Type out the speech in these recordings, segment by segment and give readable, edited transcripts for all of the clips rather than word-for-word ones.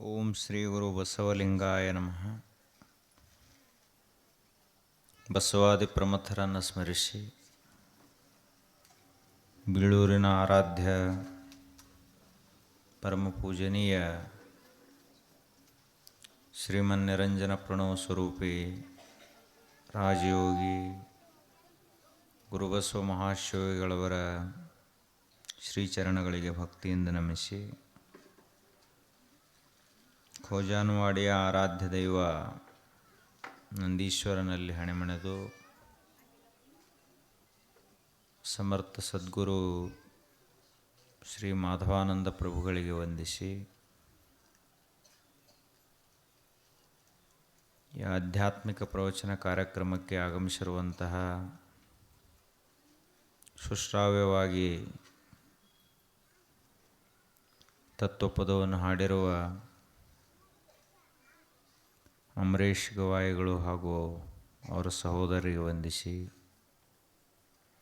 ಓಂ ಶ್ರೀ ಗುರು ಬಸವಲಿಂಗಾಯ ನಮಃ. ಬಸವಾದಿ ಪ್ರಮಥರನ್ನು ಸ್ಮರಿಸಿ ಬೀಳೂರಿನ ಆರಾಧ್ಯ ಪರಮ ಪೂಜನೀಯ ಶ್ರೀಮನ್ನಿರಂಜನ ಪ್ರಣವ ಸ್ವರೂಪಿ ರಾಜಯೋಗಿ ಗುರುಬಸವ ಮಹಾಶಿವಗಳವರ ಶ್ರೀಚರಣಗಳಿಗೆ ಭಕ್ತಿಯಿಂದ ನಮಿಸಿ ಖೋಜಾನವಾಡಿಯ ಆರಾಧ್ಯ ದೈವ ನಂದೀಶ್ವರನಲ್ಲಿ ಹಣೆಮಣೆದು ಸಮರ್ಥ ಸದ್ಗುರು ಶ್ರೀ ಮಾಧವಾನಂದ ಪ್ರಭುಗಳಿಗೆ ವಂದಿಸಿ ಈ ಆಧ್ಯಾತ್ಮಿಕ ಪ್ರವಚನ ಕಾರ್ಯಕ್ರಮಕ್ಕೆ ಆಗಮಿಸಿರುವಂತಹ ಸುಶ್ರಾವ್ಯವಾಗಿ ತತ್ವಪದವನ್ನು ಹಾಡಿರುವ ಅಮರೇಶ್ ಗವಾಯಿಗಳು ಹಾಗೂ ಅವರ ಸಹೋದರಿಗೆ ವಂದಿಸಿ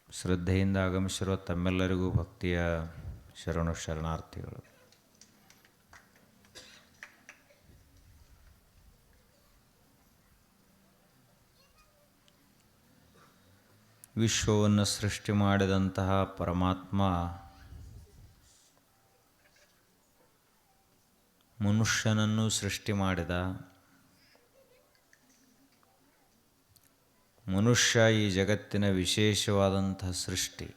ಶ್ರದ್ಧೆಯಿಂದ ಆಗಮಿಸಿರುವ ತಮ್ಮೆಲ್ಲರಿಗೂ ಭಕ್ತಿಯ ಶರಣಾರ್ಥಿಗಳು. ವಿಶ್ವವನ್ನು ಸೃಷ್ಟಿ ಮಾಡಿದಂತಹ ಪರಮಾತ್ಮ ಮನುಷ್ಯನನ್ನು ಸೃಷ್ಟಿ ಮಾಡಿದ. ಮನುಷ್ಯ ಈ ಜಗತ್ತಿನ ವಿಶೇಷವಾದಂತಹ ಸೃಷ್ಟಿ.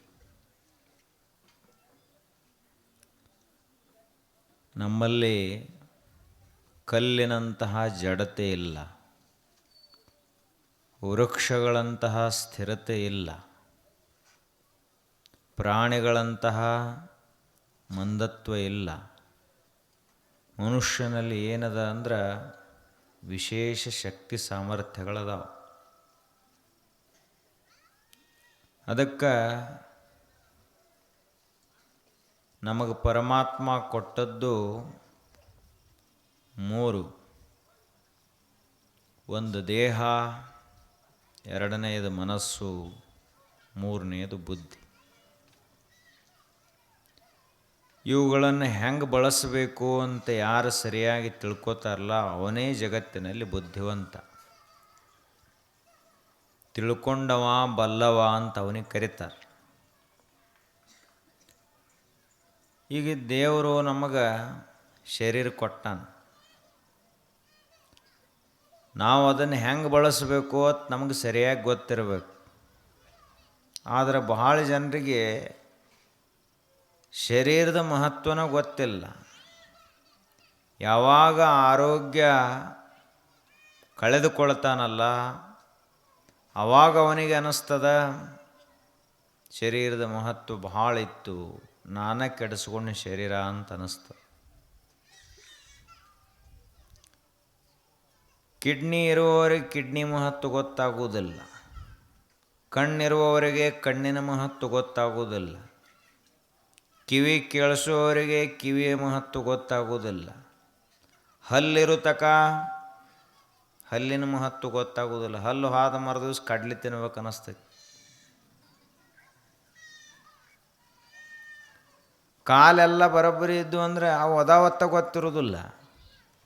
ನಮ್ಮಲ್ಲಿ ಕಲ್ಲಿನಂತಹ ಜಡತೆ ಇಲ್ಲ, ವೃಕ್ಷಗಳಂತಹ ಸ್ಥಿರತೆ ಇಲ್ಲ, ಪ್ರಾಣಿಗಳಂತಹ ಮಂದತ್ವ ಇಲ್ಲ. ಮನುಷ್ಯನಲ್ಲಿ ಏನದ ಅಂದ್ರೆ ವಿಶೇಷ ಶಕ್ತಿ ಸಾಮರ್ಥ್ಯಗಳದಾವ. ಅದಕ್ಕೆ ನಮಗೆ ಪರಮಾತ್ಮ ಕೊಟ್ಟದ್ದು ಮೂರು: ಒಂದು ದೇಹ, ಎರಡನೆಯದು ಮನಸ್ಸು, ಮೂರನೆಯದು ಬುದ್ಧಿ. ಇವುಗಳನ್ನು ಹೆಂಗೆ ಬಳಸಬೇಕು ಅಂತ ಯಾರು ಸರಿಯಾಗಿ ತಿಳ್ಕೊತಾರಲ್ಲ ಅವನೇ ಜಗತ್ತಿನಲ್ಲಿ ಬುದ್ಧಿವಂತ. ತಿಳ್ಕೊಂಡವ ಬಲ್ಲವ ಅಂತ ಅವನಿಗೆ ಕರೀತಾರೆ. ಈಗ ದೇವರು ನಮಗೆ ಶರೀರ ಕೊಟ್ಟಾನ, ನಾವು ಅದನ್ನು ಹೆಂಗೆ ಬಳಸಬೇಕು ಅಂತ ನಮಗೆ ಸರಿಯಾಗಿ ಗೊತ್ತಿರಬೇಕು. ಆದರೆ ಬಹಳ ಜನರಿಗೆ ಶರೀರದ ಮಹತ್ವನ ಗೊತ್ತಿಲ್ಲ. ಯಾವಾಗ ಆರೋಗ್ಯ ಕಳೆದುಕೊಳ್ತಾನಲ್ಲ ಆವಾಗ ಅವನಿಗೆ ಅನ್ನಿಸ್ತದ ಶರೀರದ ಮಹತ್ವ ಬಹಳ ಇತ್ತು, ನಾನೇ ಕೆಡಿಸ್ಕೊಂಡ ಶರೀರ ಅಂತ ಅನ್ನಿಸ್ತದೆ. ಕಿಡ್ನಿ ಇರುವವರಿಗೆ ಕಿಡ್ನಿ ಮಹತ್ವ ಗೊತ್ತಾಗುವುದಿಲ್ಲ, ಕಣ್ಣಿರುವವರಿಗೆ ಕಣ್ಣಿನ ಮಹತ್ವ ಗೊತ್ತಾಗುವುದಿಲ್ಲ, ಕಿವಿ ಕೇಳಿಸುವವರಿಗೆ ಕಿವಿಯ ಮಹತ್ವ ಗೊತ್ತಾಗುವುದಿಲ್ಲ, ಹಲ್ಲಿರು ತಕ ಹಲ್ಲಿನ ಮಹತ್ವ ಗೊತ್ತಾಗುವುದಿಲ್ಲ. ಹಲ್ಲು ಹಾದ ಮರದಿವ್ಸ ಕಡ್ಲಿ ತಿನ್ಬೇಕು ಅನ್ನಿಸ್ತೈತಿ. ಕಾಲೆಲ್ಲ ಬರೋಬ್ಬರಿ ಇದ್ದು ಅಂದರೆ ಅವು ಅದಾವತ್ತ ಗೊತ್ತಿರೋದಿಲ್ಲ.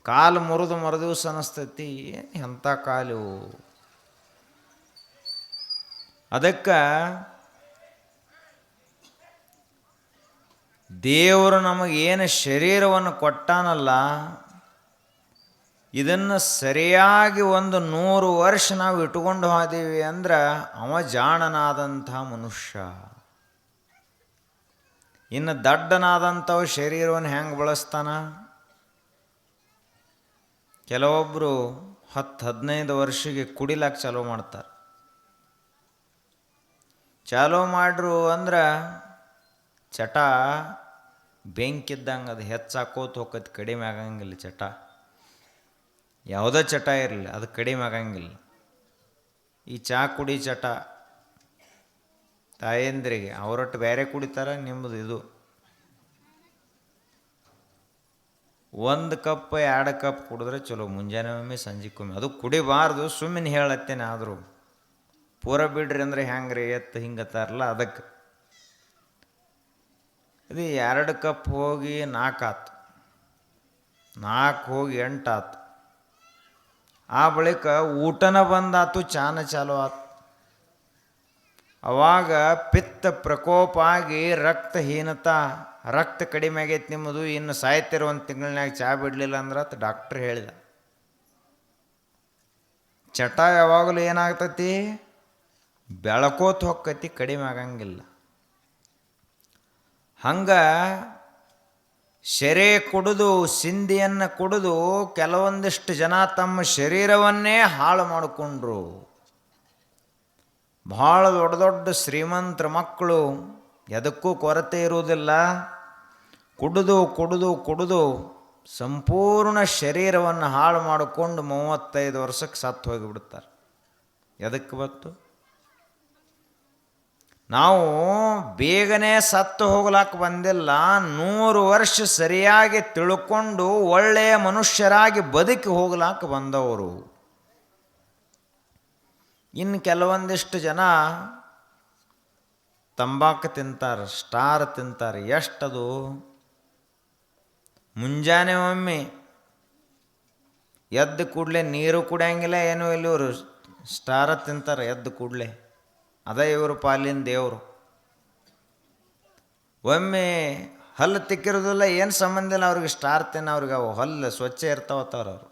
ಕಾಲು ಮುರಿದು ಮರದಿವ್ಸ ಅನ್ನಿಸ್ತೈತಿ, ಏನು ಎಂಥ ಕಾಲು. ಅದಕ್ಕೆ ದೇವರು ನಮಗೇನು ಶರೀರವನ್ನು ಕೊಟ್ಟಾನಲ್ಲ ಇದನ್ನು ಸರಿಯಾಗಿ 100 ವರ್ಷ ನಾವು ಇಟ್ಕೊಂಡು ಹೋದೀವಿ ಅಂದ್ರೆ ಅವ ಜಾಣನಾದಂಥ ಮನುಷ್ಯ. ಇನ್ನು ದಡ್ಡನಾದಂಥವು ಶರೀರವನ್ನು ಹೆಂಗೆ ಬಳಸ್ತಾನ? ಕೆಲವೊಬ್ಬರು 10-15 ವರ್ಷಕ್ಕೆ ಕುಡಿಲಾಕ ಚಾಲೂ ಮಾಡ್ತಾರೆ. ಚಾಲೂ ಮಾಡ್ರು ಅಂದ್ರೆ ಚಟ ಬೆಂಕಿದ್ದಂಗೆ ಅದು ಹೆಚ್ಚಾಕೋತ ಹೋಗತ್ತೆ, ಕಡಿಮೆ ಆಗಂಗಿಲ್ಲ. ಚಟ ಯಾವುದೋ ಚಟ ಇರಲಿ ಅದು ಕಡಿಮೆ ಆಗಂಗಿಲ್ಲ. ಈ ಚಾ ಕುಡಿ ಚಟ ತಾಯಂದ್ರಿಗೆ ಅವರೊಟ್ಟು ಬೇರೆ ಕುಡಿತಾರೆ, ನಿಮ್ಮದು ಇದು 1 ಕಪ್ 2 ಕಪ್ ಕುಡಿದ್ರೆ ಚಲೋ, ಮುಂಜಾನೆ ಒಮ್ಮೆ ಸಂಜೆಗೊಮ್ಮೆ. ಅದು ಕುಡಿಬಾರ್ದು, ಸುಮ್ಮನೆ ಹೇಳತ್ತೇನೆ. ಆದರೂ ಪೂರ ಬಿಡ್ರಿ ಅಂದರೆ ಹೆಂಗ್ರಿ ಎತ್ತು ಹಿಂಗತ್ತಾರಲ್ಲ ಅದಕ್ಕೆ. ಇದು 2 ಕಪ್ ಹೋಗಿ 4 ಆತು. 4 ಹೋಗಿ 8 ಆತು. ಆ ಬಳಿಕ ಊಟನ ಬಂದಾತು, ಚಾನ ಚಾಲು ಆತು. ಅವಾಗ ಪಿತ್ತ ಪ್ರಕೋಪ ಆಗಿ ರಕ್ತಹೀನತಾ, ರಕ್ತ ಕಡಿಮೆ ಆಗೈತೆ ನಿಮ್ಮದು, ಇನ್ನು ಸಾಯ್ತಿರೋ ಒಂದು ತಿಂಗಳನ್ಯಾಗ ಚಾ ಬಿಡಲಿಲ್ಲ ಅಂದ್ರೆ ಅಂತ ಡಾಕ್ಟ್ರ್ ಹೇಳಿದ. ಚಟ ಯಾವಾಗಲೂ ಏನಾಗ್ತತಿ, ಬೆಳಕೋತ ಹೊಕ್ಕತಿ, ಕಡಿಮೆ ಆಗಂಗಿಲ್ಲ. ಹಂಗೆ ಶೆರೆ ಕುಡಿದು, ಸಿಂಧಿಯನ್ನು ಕುಡಿದು ಕೆಲವೊಂದಿಷ್ಟು ಜನ ತಮ್ಮ ಶರೀರವನ್ನೇ ಹಾಳು ಮಾಡಿಕೊಂಡ್ರು. ಭಾಳ ದೊಡ್ಡ ದೊಡ್ಡ ಶ್ರೀಮಂತರ ಮಕ್ಕಳು, ಎದಕ್ಕೂ ಕೊರತೆ ಇರುವುದಿಲ್ಲ, ಕುಡಿದು ಕುಡಿದು ಕುಡಿದು ಸಂಪೂರ್ಣ ಶರೀರವನ್ನು ಹಾಳು ಮಾಡಿಕೊಂಡು 35 ವರ್ಷಕ್ಕೆ ಸತ್ತು ಹೋಗಿಬಿಡ್ತಾರೆ. ಎದಕ್ಕೆ ಬತ್ತು? ನಾವು ಬೇಗನೆ ಸತ್ತು ಹೋಗ್ಲಾಕ ಬಂದಿಲ್ಲ, 100 ವರ್ಷ ಸರಿಯಾಗಿ ತಿಳ್ಕೊಂಡು ಒಳ್ಳೆಯ ಮನುಷ್ಯರಾಗಿ ಬದುಕಿ ಹೋಗ್ಲಾಕ ಬಂದವರು. ಇನ್ನು ಕೆಲವೊಂದಿಷ್ಟು ಜನ ತಂಬಾಕು ತಿಂತಾರೆ, ಸ್ಟಾರ್ ತಿಂತಾರೆ. ಎಷ್ಟದು? ಮುಂಜಾನೆ ಒಮ್ಮೆ ಎದ್ದು ಕೂಡಲೇ ನೀರು ಕುಡಿಯಂಗಿಲ್ಲ, ಏನೂ ಇಲ್ಲ, ಇವರು ಸ್ಟಾರ ತಿಂತಾರೆ ಎದ್ದು ಕೂಡಲೇ. ಅದೇ ಇವರು ಪಾಲಿನ ದೇವರು. ಒಮ್ಮೆ ಹಲ್ಲು ತಿಕ್ಕಿರೋದಿಲ್ಲ, ಏನು ಸಂಬಂಧ ಇಲ್ಲ ಅವ್ರಿಗೆ ಸ್ಟಾರ್ ತಿನ್ನ, ಅವ್ರಿಗೆ ಅವು ಹಲ್ಲು ಸ್ವಚ್ಛ ಇರ್ತಾವತ್ತವ್ರು. ಅವರು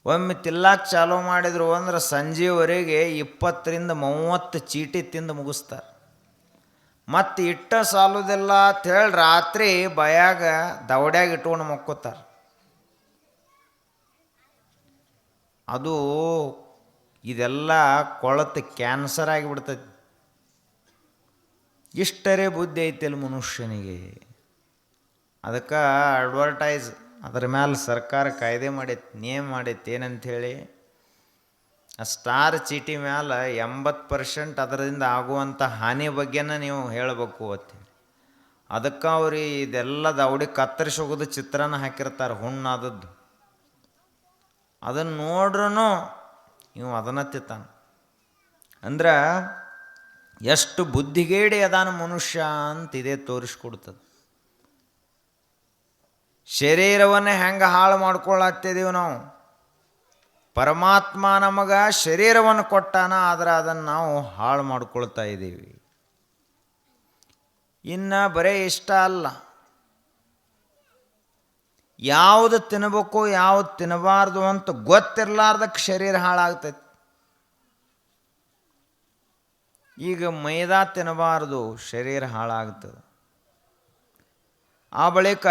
ಒಮ್ಮೆ ತಿಲ್ಲಾಕ ಚಾಲೂ ಮಾಡಿದ್ರು ಅಂದ್ರೆ ಸಂಜೆವರೆಗೆ 20ರಿಂದ 30 ಚೀಟಿ ತಿಂದು ಮುಗಿಸ್ತಾರೆ. ಮತ್ತು ಇಟ್ಟ ಸಾಲುದಿಲ್ಲ ಅಂಥೇಳಿ ರಾತ್ರಿ ಬಯಾಗ ದವಡ್ಯಾಗ ಇಟ್ಕೊಂಡು ಮಕ್ಕೋತಾರೆ. ಅದು ಇದೆಲ್ಲ ಕೊಳತು ಕ್ಯಾನ್ಸರ್ ಆಗಿಬಿಡ್ತೈತಿ. ಇಷ್ಟರೇ ಬುದ್ಧಿ ಐತಿಲ್ಲ ಮನುಷ್ಯನಿಗೆ. ಅದಕ್ಕೆ ಅಡ್ವರ್ಟೈಸ್ ಅದರ ಮೇಲೆ ಸರ್ಕಾರ ಕಾಯ್ದೆ ಮಾಡೈತಿ, ನೇಮ್ ಮಾಡೈತಿ. ಏನಂಥೇಳಿ, ಆ ಸ್ಟಾರ್ ಚೀಟಿ ಮ್ಯಾಲ 80% ಅದರಿಂದ ಆಗುವಂಥ ಹಾನಿ ಬಗ್ಗೆನ ನೀವು ಹೇಳಬೇಕು ಅಂತೇಳಿ. ಅದಕ್ಕೆ ಅವ್ರು ಇದೆಲ್ಲ ದವಡಿ ಕತ್ತರಿಸಿ ಹೋಗೋದು ಚಿತ್ರನ ಹಾಕಿರ್ತಾರೆ, ಹುಣ್ಣಾದದ್ದು. ಅದನ್ನು ನೋಡ್ರೂ ಇವು ಅದನ್ನ ತಿತ್ತಾನ. ಅಂದ್ರೆ ಎಷ್ಟು ಬುದ್ಧಿಗೇಡಿ ಅದಾನ ಮನುಷ್ಯ ಅಂತ ಇದೇ ತೋರಿಸ್ಕೊಡ್ತದೆ. ಶರೀರವನ್ನೇ ಹೆಂಗೆ ಹಾಳು ಮಾಡ್ಕೊಳ್ಳಾಗ್ತಿದ್ದೀವಿ ನಾವು. ಪರಮಾತ್ಮ ನಮಗೆ ಶರೀರವನ್ನು ಕೊಟ್ಟಾನ, ಆದರೆ ಅದನ್ನು ನಾವು ಹಾಳು ಮಾಡ್ಕೊಳ್ತಾ ಇದ್ದೀವಿ. ಇನ್ನು ಬರೀ ಇಷ್ಟ ಅಲ್ಲ, ಯಾವುದು ತಿನ್ನಬೇಕು ಯಾವುದು ತಿನ್ನಬಾರ್ದು ಅಂತ ಗೊತ್ತಿರಲಾರ್ದಕ್ಕೆ ಶರೀರ ಹಾಳಾಗ್ತೈತಿ. ಈಗ ಮೈದಾ ತಿನ್ನಬಾರ್ದು, ಶರೀರ ಹಾಳಾಗ್ತದೆ. ಆ ಬಳಿಕ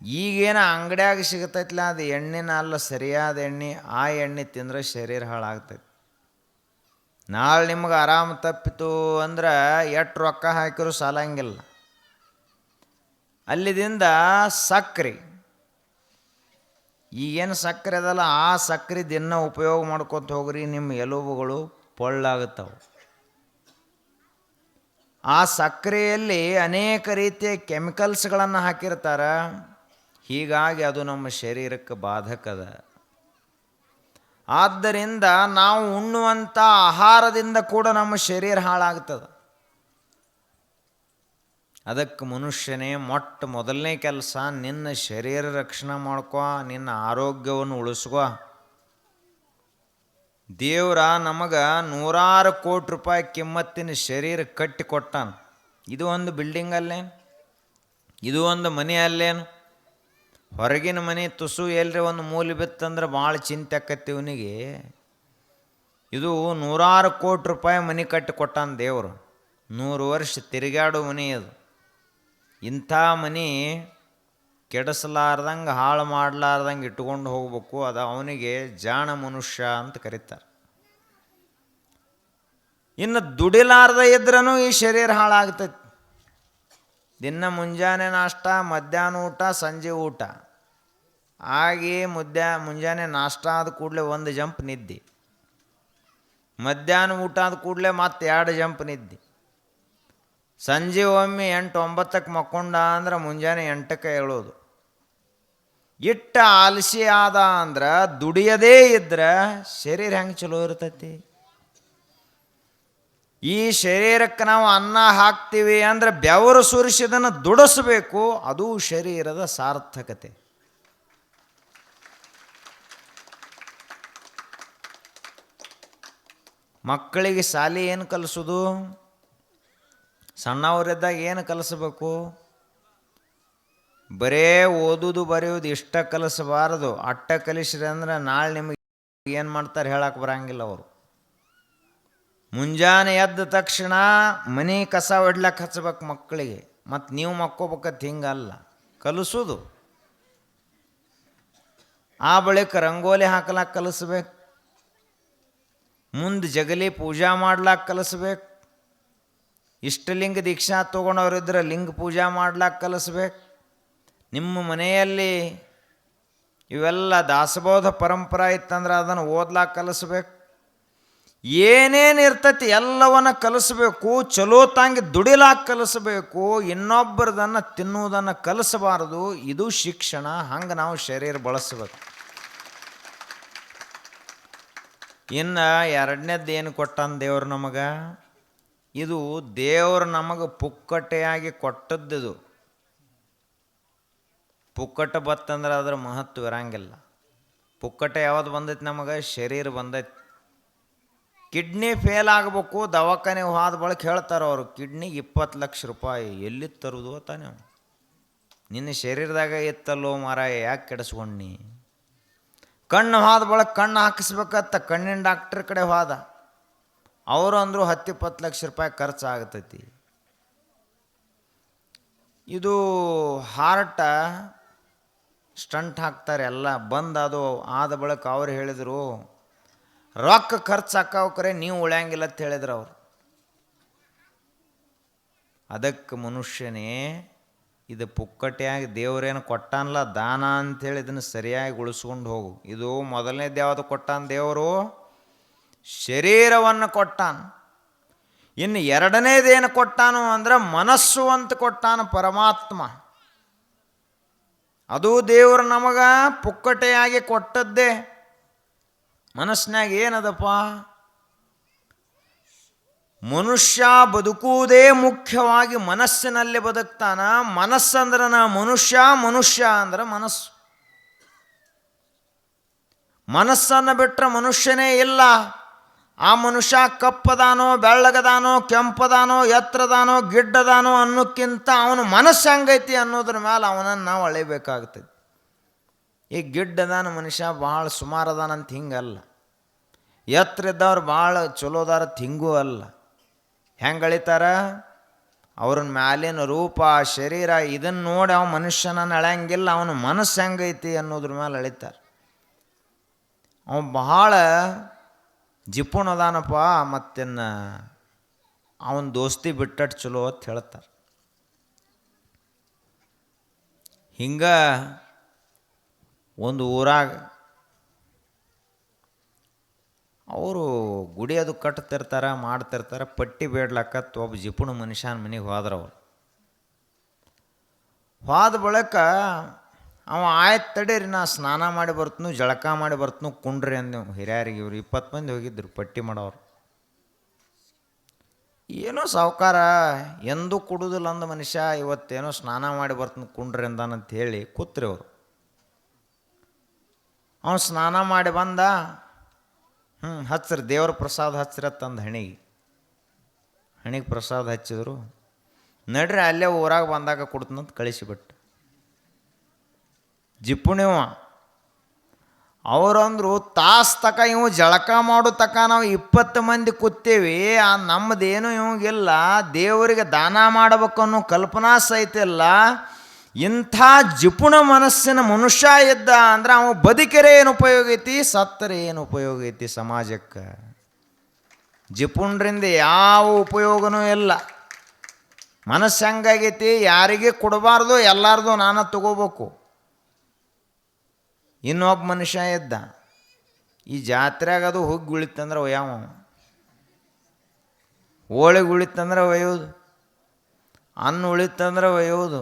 ಈಗೇನು ಅಂಗಡಿಯಾಗ ಸಿಗತೈತಿಲ್ಲ, ಅದು ಎಣ್ಣೆನ ಅಲ್ಲ, ಸರಿಯಾದ ಎಣ್ಣೆ. ಆ ಎಣ್ಣೆ ತಿಂದರೆ ಶರೀರ ಹಾಳಾಗ್ತೈತಿ. ನಾಳೆ ನಿಮ್ಗೆ ಆರಾಮ ತಪ್ಪಿತು ಅಂದ್ರೆ ಎಷ್ಟು ರೊಕ್ಕ ಹಾಕಿರೂ ಸಾಲಂಗಿಲ್ಲ. ಅಲ್ಲಿದಿಂದ ಸಕ್ಕರೆ, ಈಗೇನು ಸಕ್ಕರೆ ಅದಲ್ಲ, ಆ ಸಕ್ಕರೆ ದಿನ ಉಪಯೋಗ ಮಾಡ್ಕೊತ ಹೋಗ್ರಿ, ನಿಮ್ಮ ಎಲುಬುಗಳು ಪೊಳ್ಳಾಗುತ್ತವೆ. ಆ ಸಕ್ಕರೆಯಲ್ಲಿ ಅನೇಕ ರೀತಿಯ ಕೆಮಿಕಲ್ಸ್ಗಳನ್ನು ಹಾಕಿರ್ತಾರೆ. ಹೀಗಾಗಿ ಅದು ನಮ್ಮ ಶರೀರಕ್ಕೆ ಬಾಧಕದ. ಆದ್ದರಿಂದ ನಾವು ಉಣ್ಣುವಂಥ ಆಹಾರದಿಂದ ಕೂಡ ನಮ್ಮ ಶರೀರ ಹಾಳಾಗ್ತದೆ. ಅದಕ್ಕೆ ಮನುಷ್ಯನೇ ಮೊದಲನೇ ಕೆಲಸ, ನಿನ್ನ ಶರೀರ ರಕ್ಷಣೆ ಮಾಡ್ಕೋ, ನಿನ್ನ ಆರೋಗ್ಯವನ್ನು ಉಳಿಸ್ಕೋ. ದೇವ್ರ ನಮಗೆ 100 ಕೋಟಿ ರೂಪಾಯಿ ಕಿಮ್ಮತ್ತಿನ ಶರೀರ ಕಟ್ಟಿ ಕೊಟ್ಟಾನ. ಇದು ಒಂದು ಬಿಲ್ಡಿಂಗ್ ಅಲ್ಲೇನು, ಇದು ಒಂದು ಮನೆ ಅಲ್ಲೇನು, ಹೊರಗಿನ ಮನೆ ತುಸು ಎಲ್ಲರಿ ಒಂದು ಮೂಲೆ ಬಿತ್ತಂದ್ರೆ ಭಾಳ ಚಿಂತೆ ಆಕತ್ತಿ ಇವನಿಗೆ. ಇದು 100 ಕೋಟಿ ರೂಪಾಯಿ ಮನೆ ಕಟ್ಟಿ ಕೊಟ್ಟಾನ ದೇವರು. 100 ವರ್ಷ ತಿರುಗಾಡೋ ಮನೆ ಅದು. ಇಂಥ ಮನೆ ಕೆಡಿಸಲಾರ್ದಂಗೆ, ಹಾಳು ಮಾಡಲಾರ್ದಂಗೆ ಇಟ್ಕೊಂಡು ಹೋಗ್ಬೇಕು. ಅದು ಅವನಿಗೆ ಜಾಣ ಮನುಷ್ಯ ಅಂತ ಕರೀತಾರೆ. ಇನ್ನು ದುಡಿಲಾರ್ದ ಇದ್ರೂ ಈ ಶರೀರ ಹಾಳಾಗ್ತೈತಿ. ದಿನ ಮುಂಜಾನೆ ನಾಷ್ಟ, ಮಧ್ಯಾಹ್ನ ಊಟ, ಸಂಜೆ ಊಟ ಆಗಿ ಮುಂಜಾನೆ ನಾಷ್ಟ ಆದ ಕೂಡಲೇ 1 ಜಂಪ್ ನಿದ್ದೆ, ಮಧ್ಯಾಹ್ನ ಊಟ ಆದ ಕೂಡಲೇ ಮತ್ತೆ 2 ಜಂಪ್ ನಿದ್ದೆ, ಸಂಜೆ ಒಮ್ಮೆ 8-9ಕ್ಕೆ ಮಕ್ಕೊಂಡ ಅಂದ್ರೆ ಮುಂಜಾನೆ 8ಕ್ಕೆ ಹೇಳೋದು. ಇಟ್ಟ ಆಲಸಿ ಆದ ಅಂದ್ರೆ ದುಡಿಯದೇ ಇದ್ರೆ ಶರೀರ ಹೆಂಗೆ ಚಲೋ ಇರ್ತೈತಿ? ಈ ಶರೀರಕ್ಕೆ ನಾವು ಅನ್ನ ಹಾಕ್ತೀವಿ ಅಂದರೆ ಬೆವರು ಸುರಿಸಿದನ್ನು ದುಡಿಸ್ಬೇಕು. ಅದು ಶರೀರದ ಸಾರ್ಥಕತೆ. ಮಕ್ಕಳಿಗೆ ಶಾಲೆ ಏನು ಕಲಿಸೋದು? ಸಣ್ಣವರಿದ್ದಾಗ ಏನು ಕಲಿಸ್ಬೇಕು? ಬರೇ ಓದೋದು ಬರೆಯೋದು ಇಷ್ಟ ಕಲಿಸಬಾರದು. ಅಟ್ಟ ಕಲಿಸ್ರಿ ಅಂದ್ರೆ ನಾಳೆ ನಿಮಗೆ ಏನು ಮಾಡ್ತಾರೆ ಹೇಳಕ್ಕೆ ಬರಂಗಿಲ್ಲ ಅವರು. ಮುಂಜಾನೆ ಎದ್ದ ತಕ್ಷಣ ಮನೆ ಕಸ ಹೊಡ್ಲಕ್ಕೆ ಹಚ್ಬೇಕು ಮಕ್ಕಳಿಗೆ. ಮತ್ತು ನೀವು ಮಕ್ಕೋಬೇಕಂತ ಹಿಂಗಲ್ಲ, ಕಲಿಸೋದು. ಆ ಬಳಿಕ ರಂಗೋಲಿ ಹಾಕ್ಲಕ್ಕೆ ಕಲಿಸ್ಬೇಕು. ಮುಂದೆ ಜಗಲಿ ಪೂಜಾ ಮಾಡ್ಲಾಕ ಕಲಿಸ್ಬೇಕು. ಇಷ್ಟಲಿಂಗ ದೀಕ್ಷಾ ತೊಗೊಂಡವ್ರಿದ್ರೆ ಲಿಂಗ ಪೂಜಾ ಮಾಡ್ಲಾಕ ಕಲಿಸ್ಬೇಕು. ನಿಮ್ಮ ಮನೆಯಲ್ಲಿ ಇವೆಲ್ಲ ದಾಸಬೋಧ ಪರಂಪರೆ ಇತ್ತಂದ್ರೆ ಅದನ್ನು ಓದ್ಲಾಕ ಕಲಿಸ್ಬೇಕು. ಏನೇನು ಇರ್ತೈತಿ ಎಲ್ಲವನ್ನ ಕಲಿಸ್ಬೇಕು. ಚಲೋ ತಂಗಿ ದುಡಿಲಾಕ ಕಲಿಸ್ಬೇಕು. ಇನ್ನೊಬ್ಬರದನ್ನು ತಿನ್ನುವುದನ್ನು ಕಲಿಸಬಾರದು. ಇದು ಶಿಕ್ಷಣ. ಹಂಗೆ ನಾವು ಶರೀರ ಬಳಸ್ಬೇಕು. ಇನ್ನು ಎರಡನೇದ್ದು ಏನು ಕೊಟ್ಟಾನ ದೇವ್ರು ನಮಗೆ? ಇದು ದೇವರು ನಮಗೆ ಪುಕ್ಕಟೆಯಾಗಿ ಕೊಟ್ಟದ್ದು. ಪುಕ್ಕಟ ಬತ್ತಂದ್ರೆ ಅದರ ಮಹತ್ವ ಇರಂಗಿಲ್ಲ. ಪುಕ್ಕಟೆ ಯಾವುದು ಬಂದೈತಿ ನಮಗೆ? ಶರೀರ ಬಂದೈತಿ. ಕಿಡ್ನಿ ಫೇಲ್ ಆಗಬೇಕು, ದವಾಖಾನೆಗೆ ಹೋದ ಬಳಕ ಹೇಳ್ತಾರೆ ಅವರು, ಕಿಡ್ನಿಗೆ 20 ಲಕ್ಷ ರೂಪಾಯಿ. ಎಲ್ಲಿ ತರುವುದು ತಾನೆ? ನಿನ್ನ ಶರೀರದಾಗ ಇತ್ತಲ್ಲೋ ಮಾರಾಯ, ಯಾಕೆ ಕೆಡಿಸ್ಕೊಂಡಿ? ಕಣ್ಣು ಹೋದ ಬಳಕ ಕಣ್ಣು ಹಾಕಿಸ್ಬೇಕತ್ತ ಕಣ್ಣಿನ ಡಾಕ್ಟ್ರ್ ಕಡೆ ಹೋದ. ಅವರು ಅಂದರು 10-20 ಲಕ್ಷ ರೂಪಾಯಿ ಖರ್ಚು ಆಗ್ತೈತಿ. ಇದು ಹಾರ್ಟ ಸ್ಟಂಟ್ ಹಾಕ್ತಾರೆ ಎಲ್ಲ ಬಂದು. ಅದು ಆದ ಬಳಿಕ ಅವ್ರು ಹೇಳಿದರು, ರೊಕ್ಕ ಖರ್ಚು ಹಾಕವ್ರೆ ನೀವು ಉಳಿಯಂಗಿಲ್ಲ ಅಂತ ಹೇಳಿದ್ರು ಅವರು. ಅದಕ್ಕೆ ಮನುಷ್ಯನೇ ಇದು ಪುಕ್ಕಟೆಯಾಗಿ ದೇವರೇನು ಕೊಟ್ಟಾನಲ್ಲ ದಾನ ಅಂಥೇಳಿ ಇದನ್ನು ಸರಿಯಾಗಿ ಉಳಿಸ್ಕೊಂಡು ಹೋಗು. ಇದು ಮೊದಲನೇದು ಯಾವುದು ಕೊಟ್ಟಾನ ದೇವರು? ಶರೀರವನ್ನು ಕೊಟ್ಟಾನ. ಇನ್ನು ಎರಡನೇದೇನು ಕೊಟ್ಟಾನು ಅಂದ್ರೆ ಮನಸ್ಸು ಅಂತ ಕೊಟ್ಟಾನ ಪರಮಾತ್ಮ. ಅದು ದೇವರು ನಮಗೆ ಪುಕ್ಕಟೆಯಾಗಿ ಕೊಟ್ಟದ್ದೇ. ಮನಸ್ಸಿನಾಗ ಏನದಪ್ಪ? ಮನುಷ್ಯ ಬದುಕುವುದೇ ಮುಖ್ಯವಾಗಿ ಮನಸ್ಸಿನಲ್ಲಿ ಬದುಕ್ತಾನ. ಮನಸ್ಸಂದ್ರೆ ಮನುಷ್ಯ, ಮನುಷ್ಯ ಅಂದ್ರೆ ಮನಸ್ಸು. ಮನಸ್ಸನ್ನು ಬಿಟ್ಟರೆ ಮನುಷ್ಯನೇ ಇಲ್ಲ. ಆ ಮನುಷ್ಯ ಕಪ್ಪದಾನೋ, ಬೆಳ್ಳಗದಾನೋ, ಕೆಂಪದಾನೋ, ಎತ್ತರದಾನೋ, ಗಿಡ್ಡದಾನೋ ಅನ್ನೋಕ್ಕಿಂತ ಅವನು ಮನಸ್ಸು ಹೆಂಗೈತಿ ಅನ್ನೋದ್ರ ಮೇಲೆ ಅವನನ್ನು ನಾವು ಅಳಿಬೇಕಾಗ್ತದೆ. ಈ ಗಿಡ್ಡದಾನ ಮನುಷ್ಯ ಭಾಳ ಸುಮಾರದಾನಂತ ಹಿಂಗಲ್ಲ. ಎತ್ತರ ಇದ್ದವ್ರು ಭಾಳ ಚಲೋದಾರತ್ ಹಿಂಗೂ ಅಲ್ಲ. ಹೆಂಗೆ ಅಳಿತಾರ? ಅವ್ರನ್ನ ಮ್ಯಾಲಿನ ರೂಪ, ಶರೀರ ಇದನ್ನು ನೋಡಿ ಅವ ಮನುಷ್ಯನನ್ನು ಅಳೆಯಂಗಿಲ್ಲ. ಅವನ ಮನಸ್ಸು ಹೆಂಗೈತಿ ಅನ್ನೋದ್ರ ಮೇಲೆ ಅಳಿತಾರೆ. ಅವ ಬಹಳ ಜಿಪುಣದಾನಪ್ಪ, ಮತ್ತಿನ್ನು ಅವನ ದೋಸ್ತಿ ಬಿಟ್ಟಟ್ಟು ಚಲೋ ಅಂತ ಹೇಳ್ತಾರೆ. ಹಿಂಗೆ ಒಂದು ಊರಾಗ ಅವರು ಗುಡಿ ಅದು ಕಟ್ತಿರ್ತಾರೆ, ಮಾಡ್ತಿರ್ತಾರೆ. ಪಟ್ಟಿ ಬೇಡ್ಲಕ್ಕತ್ತು ಒಬ್ಬ ಜಿಪುಣ ಮನುಷ್ಯನ ಮನೆಗೆ ಹೋದ್ರವ್ರು. ಹೋದ ಬಳಿಕ ಅವ ಆಯ್ತು ತಡೀರಿ ನಾ ಸ್ನಾನ ಮಾಡಿ ಬರ್ತನು, ಜಳಕ ಮಾಡಿ ಬರ್ತನು, ಕುಂಡ್ರಿ ಅಂದೆವು ಹಿರಿಯರಿಗೆ. ಇವ್ರು 20 ಮಂದಿ ಹೋಗಿದ್ರು ಪಟ್ಟಿ ಮಾಡೋರು. ಏನೋ ಸಾವುಕಾರ ಎಂದೂ ಕುಡುದಿಲ್ಲ ಅಂದ ಮನುಷ್ಯ ಇವತ್ತೇನೋ ಸ್ನಾನ ಮಾಡಿ ಬರ್ತನು ಕುಂಡ್ರಿ ಅಂದಾನಂತ ಹೇಳಿ ಕೂತ್ರಿ ಅವರು. ಅವನು ಸ್ನಾನ ಮಾಡಿ ಬಂದ. ಹಚ್ಚ್ರಿ ದೇವ್ರ ಪ್ರಸಾದ ಹಚ್ಚಿರತ್ತಂದು ಹಣಿಗೆ ಪ್ರಸಾದ ಹಚ್ಚಿದ್ರು. ನಡ್ರಿ ಅಲ್ಲೇ ಊರಾಗ ಬಂದಾಗ ಕೊಡ್ತನಂತ ಕಳಿಸಿಬಿಟ್ಟು ಜಿಪ್ಪುಣಿವ ಅವರಂದ್ರು ತಾಸು ತಕ ಇವು ಜಳಕ ಮಾಡೋ ತಕ ನಾವು 20 ಮಂದಿ ಕೂತೇವಿ. ಆ ನಮ್ಮದೇನು ಇವಂಗಿಲ್ಲ, ದೇವರಿಗೆ ದಾನ ಮಾಡಬೇಕು ಅನ್ನೋ ಕಲ್ಪನಾ ಸಹಿತ ಇಲ್ಲ. ಇಂಥ ಜಿಪುಣ ಮನಸ್ಸಿನ ಮನುಷ್ಯ ಇದ್ದ ಅಂದ್ರೆ ಅವ ಬದುಕರೆ ಏನು ಉಪಯೋಗ ಐತಿ, ಸತ್ತರೆ ಏನು ಉಪಯೋಗ ಐತಿ ಸಮಾಜಕ್ಕೆ? ಜಿಪುಣರಿಂದ ಯಾವ ಉಪಯೋಗನೂ ಇಲ್ಲ. ಮನಸ್ಸು ಹೆಂಗಾಗೈತಿ, ಯಾರಿಗೆ ಕೊಡಬಾರ್ದು, ಎಲ್ಲಾರ್ದು ನಾನು ತಗೋಬೇಕು. ಇನ್ನೊಬ್ಬ ಮನುಷ್ಯ ಇದ್ದ, ಈ ಜಾತ್ರೆಯಾಗ ಅದು ಹುಗ್ಗಿ ಉಳಿತಂದ್ರೆ ಒಯ್ಯಾವ, ಹೋಳಿಗೆ ಉಳಿತಂದ್ರೆ ಒಯ್ಯೋದು, ಅನ್ನ ಉಳಿತಂದ್ರೆ ಒಯ್ಯೋದು,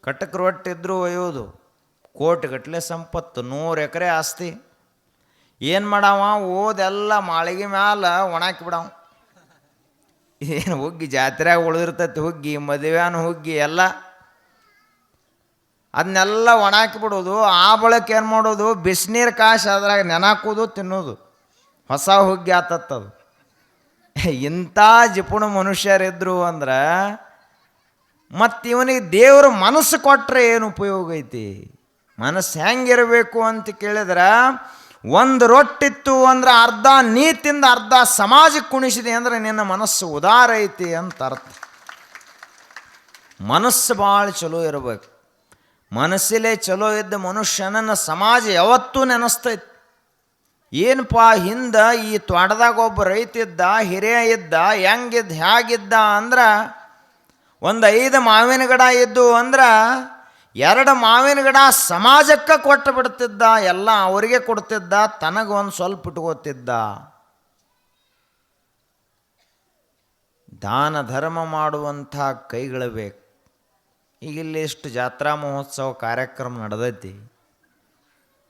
ಕಟಕ್ ರೊಟ್ಟಿ ಇದ್ದರೂ ಒಯ್ಯೋದು. ಕೋಟಿಗಟ್ಟಲೆ ಸಂಪತ್ತು, 100 ಎಕರೆ ಆಸ್ತಿ. ಏನು ಮಾಡವ? ಓದೆಲ್ಲ ಮಾಳಿಗೆ ಮ್ಯಾಲ ಒಣಾಕಿ ಬಿಡವ. ಏನು ಹುಗ್ಗಿ ಜಾತ್ರೆಯಾಗ ಉಳಿದಿರ್ತೈತಿ, ಹುಗ್ಗಿ ಮದುವೆನ ಹುಗ್ಗಿ ಎಲ್ಲ ಅದನ್ನೆಲ್ಲ ಒಣಾಕಿ ಬಿಡೋದು. ಆ ಬಳಕೆ ಏನು ಮಾಡೋದು, ಬಿಸಿನೀರು ಕಾಸು ಅದ್ರಾಗ ನೆನಾಕೋದು, ತಿನ್ನೋದು. ಹೊಸ ಹುಗ್ಗಿ ಆತತ್ತದು. ಇಂಥ ಜಿಪುಣ ಮನುಷ್ಯರಿದ್ರು ಅಂದ್ರೆ ಮತ್ತು ಇವನಿಗೆ ದೇವರು ಮನಸ್ಸು ಕೊಟ್ಟರೆ ಏನು ಉಪಯೋಗ ಐತಿ? ಮನಸ್ಸು ಹೆಂಗಿರಬೇಕು ಅಂತ ಕೇಳಿದ್ರೆ, ಒಂದು ರೊಟ್ಟಿತ್ತು ಅಂದ್ರೆ ಅರ್ಧ ನೀ ತಿಂದ ಅರ್ಧ ಸಮಾಜಕ್ಕೆ ಕುಣಿಸಿದೆ ಅಂದ್ರೆ ನಿನ್ನ ಮನಸ್ಸು ಉದಾರ ಐತಿ ಅಂತ ಅರ್ಥ. ಮನಸ್ಸು ಭಾಳ ಚಲೋ ಇರಬೇಕು. ಮನಸ್ಸಲ್ಲೇ ಚಲೋ ಇದ್ದ ಮನುಷ್ಯನನ್ನು ಸಮಾಜ ಯಾವತ್ತೂ ನೆನೆಸ್ತೈತಿ. ಏನಪ್ಪ ಹಿಂದೆ ಈ ತ್ವಾಟದಾಗ ಒಬ್ಬ ರೈತ ಇದ್ದ, ಹಿರಿಯ ಇದ್ದ, ಹೆಂಗಿದ್ದ ಹೇಗಿದ್ದ ಅಂದ್ರೆ, ಒಂದು 5 ಮಾವಿನ ಗಿಡ ಇದ್ದು ಅಂದ್ರೆ 2 ಮಾವಿನ ಗಿಡ ಸಮಾಜಕ್ಕೆ ಕೊಟ್ಟು ಬಿಡ್ತಿದ್ದ, ಎಲ್ಲ ಅವರಿಗೆ ಕೊಡ್ತಿದ್ದ, ತನಗೊಂದು ಸ್ವಲ್ಪ ಇಟ್ಕೋತಿದ್ದ. ದಾನ ಧರ್ಮ ಮಾಡುವಂಥ ಕೈಗಳು ಬೇಕು. ಈಗ ಇಲ್ಲಿ ಇಷ್ಟು ಜಾತ್ರಾ ಮಹೋತ್ಸವ ಕಾರ್ಯಕ್ರಮ ನಡೆದೈತಿ,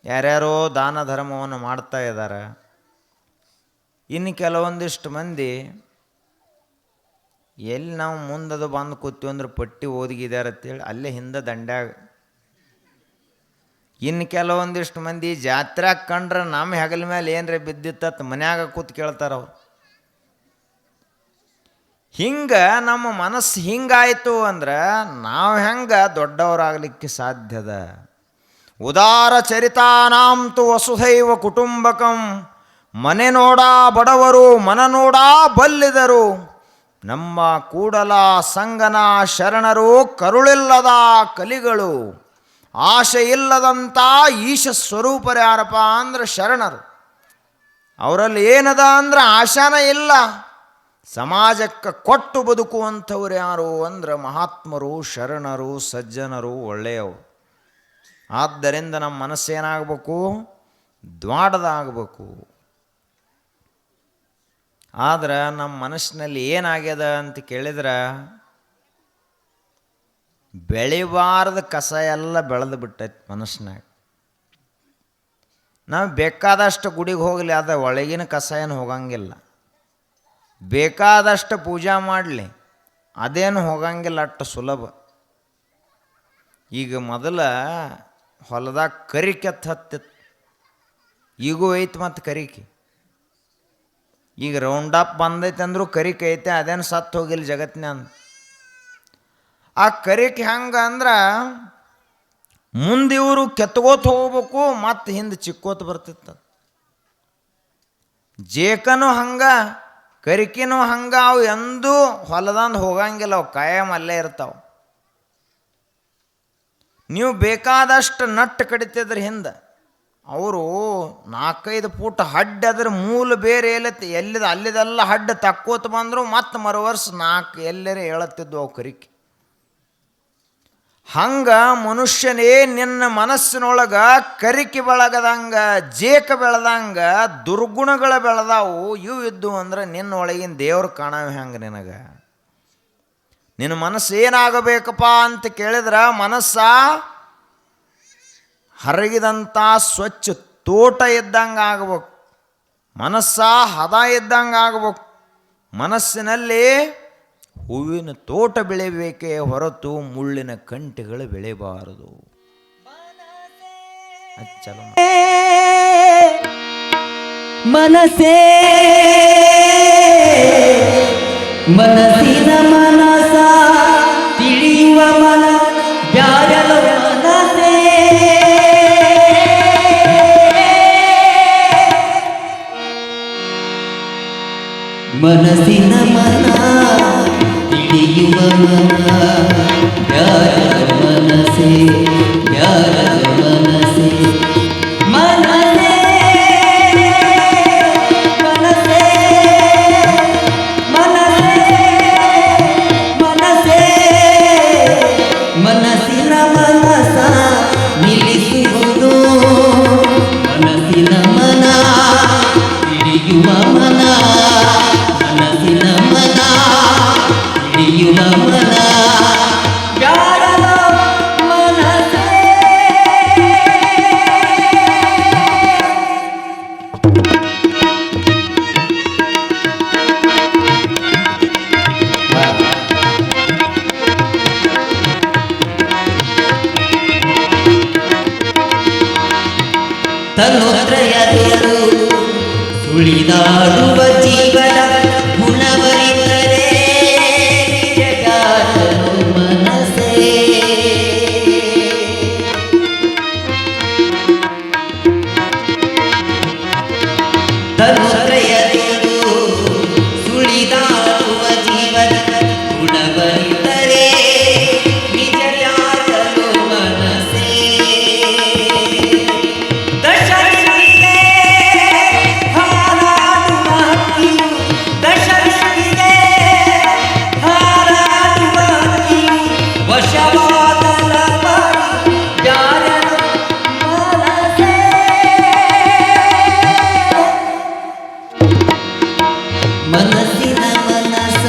ಯಾರ್ಯಾರೋ ದಾನ ಧರ್ಮವನ್ನು ಮಾಡ್ತಾ ಇದ್ದಾರೆ. ಇನ್ನು ಕೆಲವೊಂದಿಷ್ಟು ಮಂದಿ ಎಲ್ಲಿ ನಾವು ಮುಂದದು ಬಂದು ಕೂತೀವಿ ಅಂದ್ರೆ ಪಟ್ಟಿ ಓದಿಗಿದ್ದಾರೆ ಅಂತೇಳಿ ಅಲ್ಲೇ ಹಿಂದೆ ದಂಡ್ಯಾಗ. ಇನ್ನು ಕೆಲವೊಂದಿಷ್ಟು ಮಂದಿ ಜಾತ್ರೆಗೆ ಕಂಡ್ರೆ ನಮ್ಮ ಹೆಗಲ ಮೇಲೆ ಏನರೇ ಬಿದ್ದಿತ್ತ ಮನ್ಯಾಗ ಕೂತು ಕೇಳ್ತಾರವ್ರು. ಹಿಂಗೆ ನಮ್ಮ ಮನಸ್ಸು ಹಿಂಗಾಯಿತು ಅಂದ್ರೆ ನಾವು ಹೆಂಗೆ ದೊಡ್ಡವರಾಗಲಿಕ್ಕೆ ಸಾಧ್ಯದ? ಉದಾರ ಚರಿತಾನಾಂತು ವಸುಧೈವ ಕುಟುಂಬಕಂ. ಮನೆ ನೋಡ ಬಡವರು, ಮನ ನೋಡ ಬಲ್ಲಿದರು. ನಮ್ಮ ಕೂಡಲ ಸಂಗನ ಶರಣರು, ಕರುಳಿಲ್ಲದ ಕಲಿಗಳು. ಆಶೆ ಇಲ್ಲದಂಥ ಈಶ ಸ್ವರೂಪರು ಯಾರಪ್ಪ ಅಂದ್ರೆ ಶರಣರು. ಅವರಲ್ಲಿ ಏನದ ಅಂದ್ರೆ ಆಶಾನ ಇಲ್ಲ. ಸಮಾಜಕ್ಕೆ ಕೊಟ್ಟು ಬದುಕುವಂಥವ್ರು ಯಾರು ಅಂದ್ರೆ ಮಹಾತ್ಮರು, ಶರಣರು, ಸಜ್ಜನರು, ಒಳ್ಳೆಯವರು. ಆದ್ದರಿಂದ ನಮ್ಮ ಮನಸ್ಸೇನಾಗಬೇಕು? ದ್ವಾಡದಾಗಬೇಕು. ಆದ್ರೆ ನಮ್ಮ ಮನಸ್ಸಿನಲ್ಲಿ ಏನಾಗ್ಯದ ಅಂತ ಕೇಳಿದ್ರೆ, ಬೆಳಿಬಾರ್ದ ಕಸ ಎಲ್ಲ ಬೆಳೆದು ಬಿಟ್ಟೈತಿ ಮನಸ್ಸಿನಾಗ. ನಾವು ಬೇಕಾದಷ್ಟು ಗುಡಿಗೆ ಹೋಗಲಿ, ಅದ ಒಳಗಿನ ಕಸ ಏನು ಹೋಗಂಗಿಲ್ಲ. ಬೇಕಾದಷ್ಟು ಪೂಜಾ ಮಾಡಲಿ, ಅದೇನು ಹೋಗಂಗಿಲ್ಲ ಅಷ್ಟು ಸುಲಭ. ಈಗ ಮೊದಲ ಹೊಲದಾಗ ಕರಿಕೆ ಹತ್ತಿತ್ತು, ಈಗೂ ಐತಿ ಮತ್ತು ಕರಿಕೆ. ಈಗ ರೌಂಡ್ ಅಪ್ ಬಂದೈತೆ ಅಂದರೂ ಕರಿಕೆ ಐತೆ, ಅದೇನು ಸತ್ತು ಹೋಗಿಲ್ಲ ಜಗತ್ತಿನ. ಆ ಕರಿಕೆ ಹೆಂಗೆ ಅಂದ್ರೆ ಮುಂದೆ ಇವರು ಕೆತ್ಕೋತ ಹೋಗ್ಬೇಕು, ಮತ್ತು ಹಿಂದೆ ಚಿಕ್ಕೋತ ಬರ್ತಿತ್ತು. ಜೇಕನೂ ಹಂಗೆ, ಕರಿಕೆನೂ ಹಂಗೆ. ಅವು ಎಂದೂ ಹೊಲದಂದು ಹೋಗಂಗಿಲ್ಲ, ಅವು ಕಾಯಂ ಅಲ್ಲೇ ಇರ್ತಾವೆ. ನೀವು ಬೇಕಾದಷ್ಟು ನಟ್ಟು ಕಡಿತಿದ್ರೆ ಹಿಂದೆ ಅವರು 4-5 ಫೂಟ್ ಹಡ್ಡು ಅದ್ರ ಮೂಲ ಬೇರೆ ಎಲ್ಲಿದ ಅಲ್ಲಿದೆಲ್ಲ ಹಡ್ಡು ತಕ್ಕೋತ ಬಂದರು, ಮತ್ತು ಮರು ವರ್ಷ 4 ಎಲ್ಲರೇ ಹೇಳುತ್ತಿದ್ವು ಅವು ಕರಿಕೆ. ಹಂಗೆ ಮನುಷ್ಯನೇ ನಿನ್ನ ಮನಸ್ಸಿನೊಳಗೆ ಕರಿಕೆ ಬೆಳಗದಂಗೆ, ಜೇಕ ಬೆಳೆದಂಗೆ ದುರ್ಗುಣಗಳು ಬೆಳೆದಾವು. ಇವು ಇದ್ದು ಅಂದ್ರೆ ನಿನ್ನೊಳಗಿನ ದೇವ್ರು ಕಾಣವ ಹೆಂಗೆ ನಿನಗೆ? ನಿನ್ನ ಮನಸ್ಸು ಏನಾಗಬೇಕಪ್ಪ ಅಂತ ಕೇಳಿದ್ರೆ, ಮನಸ್ಸ ಹರಗಿದಂಥ ಸ್ವಚ್ಛ ತೋಟ ಇದ್ದಂಗೆ ಆಗ್ಬೇಕು. ಮನಸ್ಸ ಹದ ಇದ್ದಂಗೆ ಆಗ್ಬೇಕು. ಮನಸ್ಸಿನಲ್ಲಿ ಹೂವಿನ ತೋಟ ಬೆಳಿಬೇಕೇ ಹೊರತು ಮುಳ್ಳಿನ ಕಂಟಿಗಳು ಬೆಳೆಯಬಾರದು. ಮನಸೇ ಮನಸ್ಸಿನ ಮನಸ ತಿಳಿಯುವ ಮನ ಬ್ಯಾರಲ ಮನಸೇ. ಮನಸ್ಸಿನ ಮನ ತಿಳಿಯುವ ಮನ ಬ್ಯಾರಲ ಮನಸೇ, ಬ್ಯಾರಲ ಮನಸೇ. ಮನಸ್ಸಿನ ಮನಸ ನಿಲ್ಲಿಸುವುದು, ಮನಸ್ಸಿನ ಮನ ಹಿಡಿಯುವ ಮನ, ಮನಸ್ಸಿನ ಮನ ಹಿಡಿಯುವ ಮನ ಬ್ಯಾಡಲ ಮನಸೇ. ತನುತ್ರಯದೊಳು ಸುಳಿದಾಡುವ ಜೀವನ ಗುಣವರಿತರೆ ಜಗಾರನು ಮನಸೇ ತನುತ್ರಯದೊಳು ಸುಳಿದಾಡುವ ಜೀವನ ಗುಣವರಿತರೆ ನಿಜ ಯಾರನು ಮನಸೇ ದಶರಥಿಗೆ ಹಾರಾಡುವ ಹಕ್ಕಿಯು ದಶರಥಿಗೆ ಹಾರಾಡುವ ಹಕ್ಕಿಯು ವಶವಾದಲ ಪರಿ ಯಾರನು ಮನಸೇ ಮನಸ್ಸಿನ ಮನಸ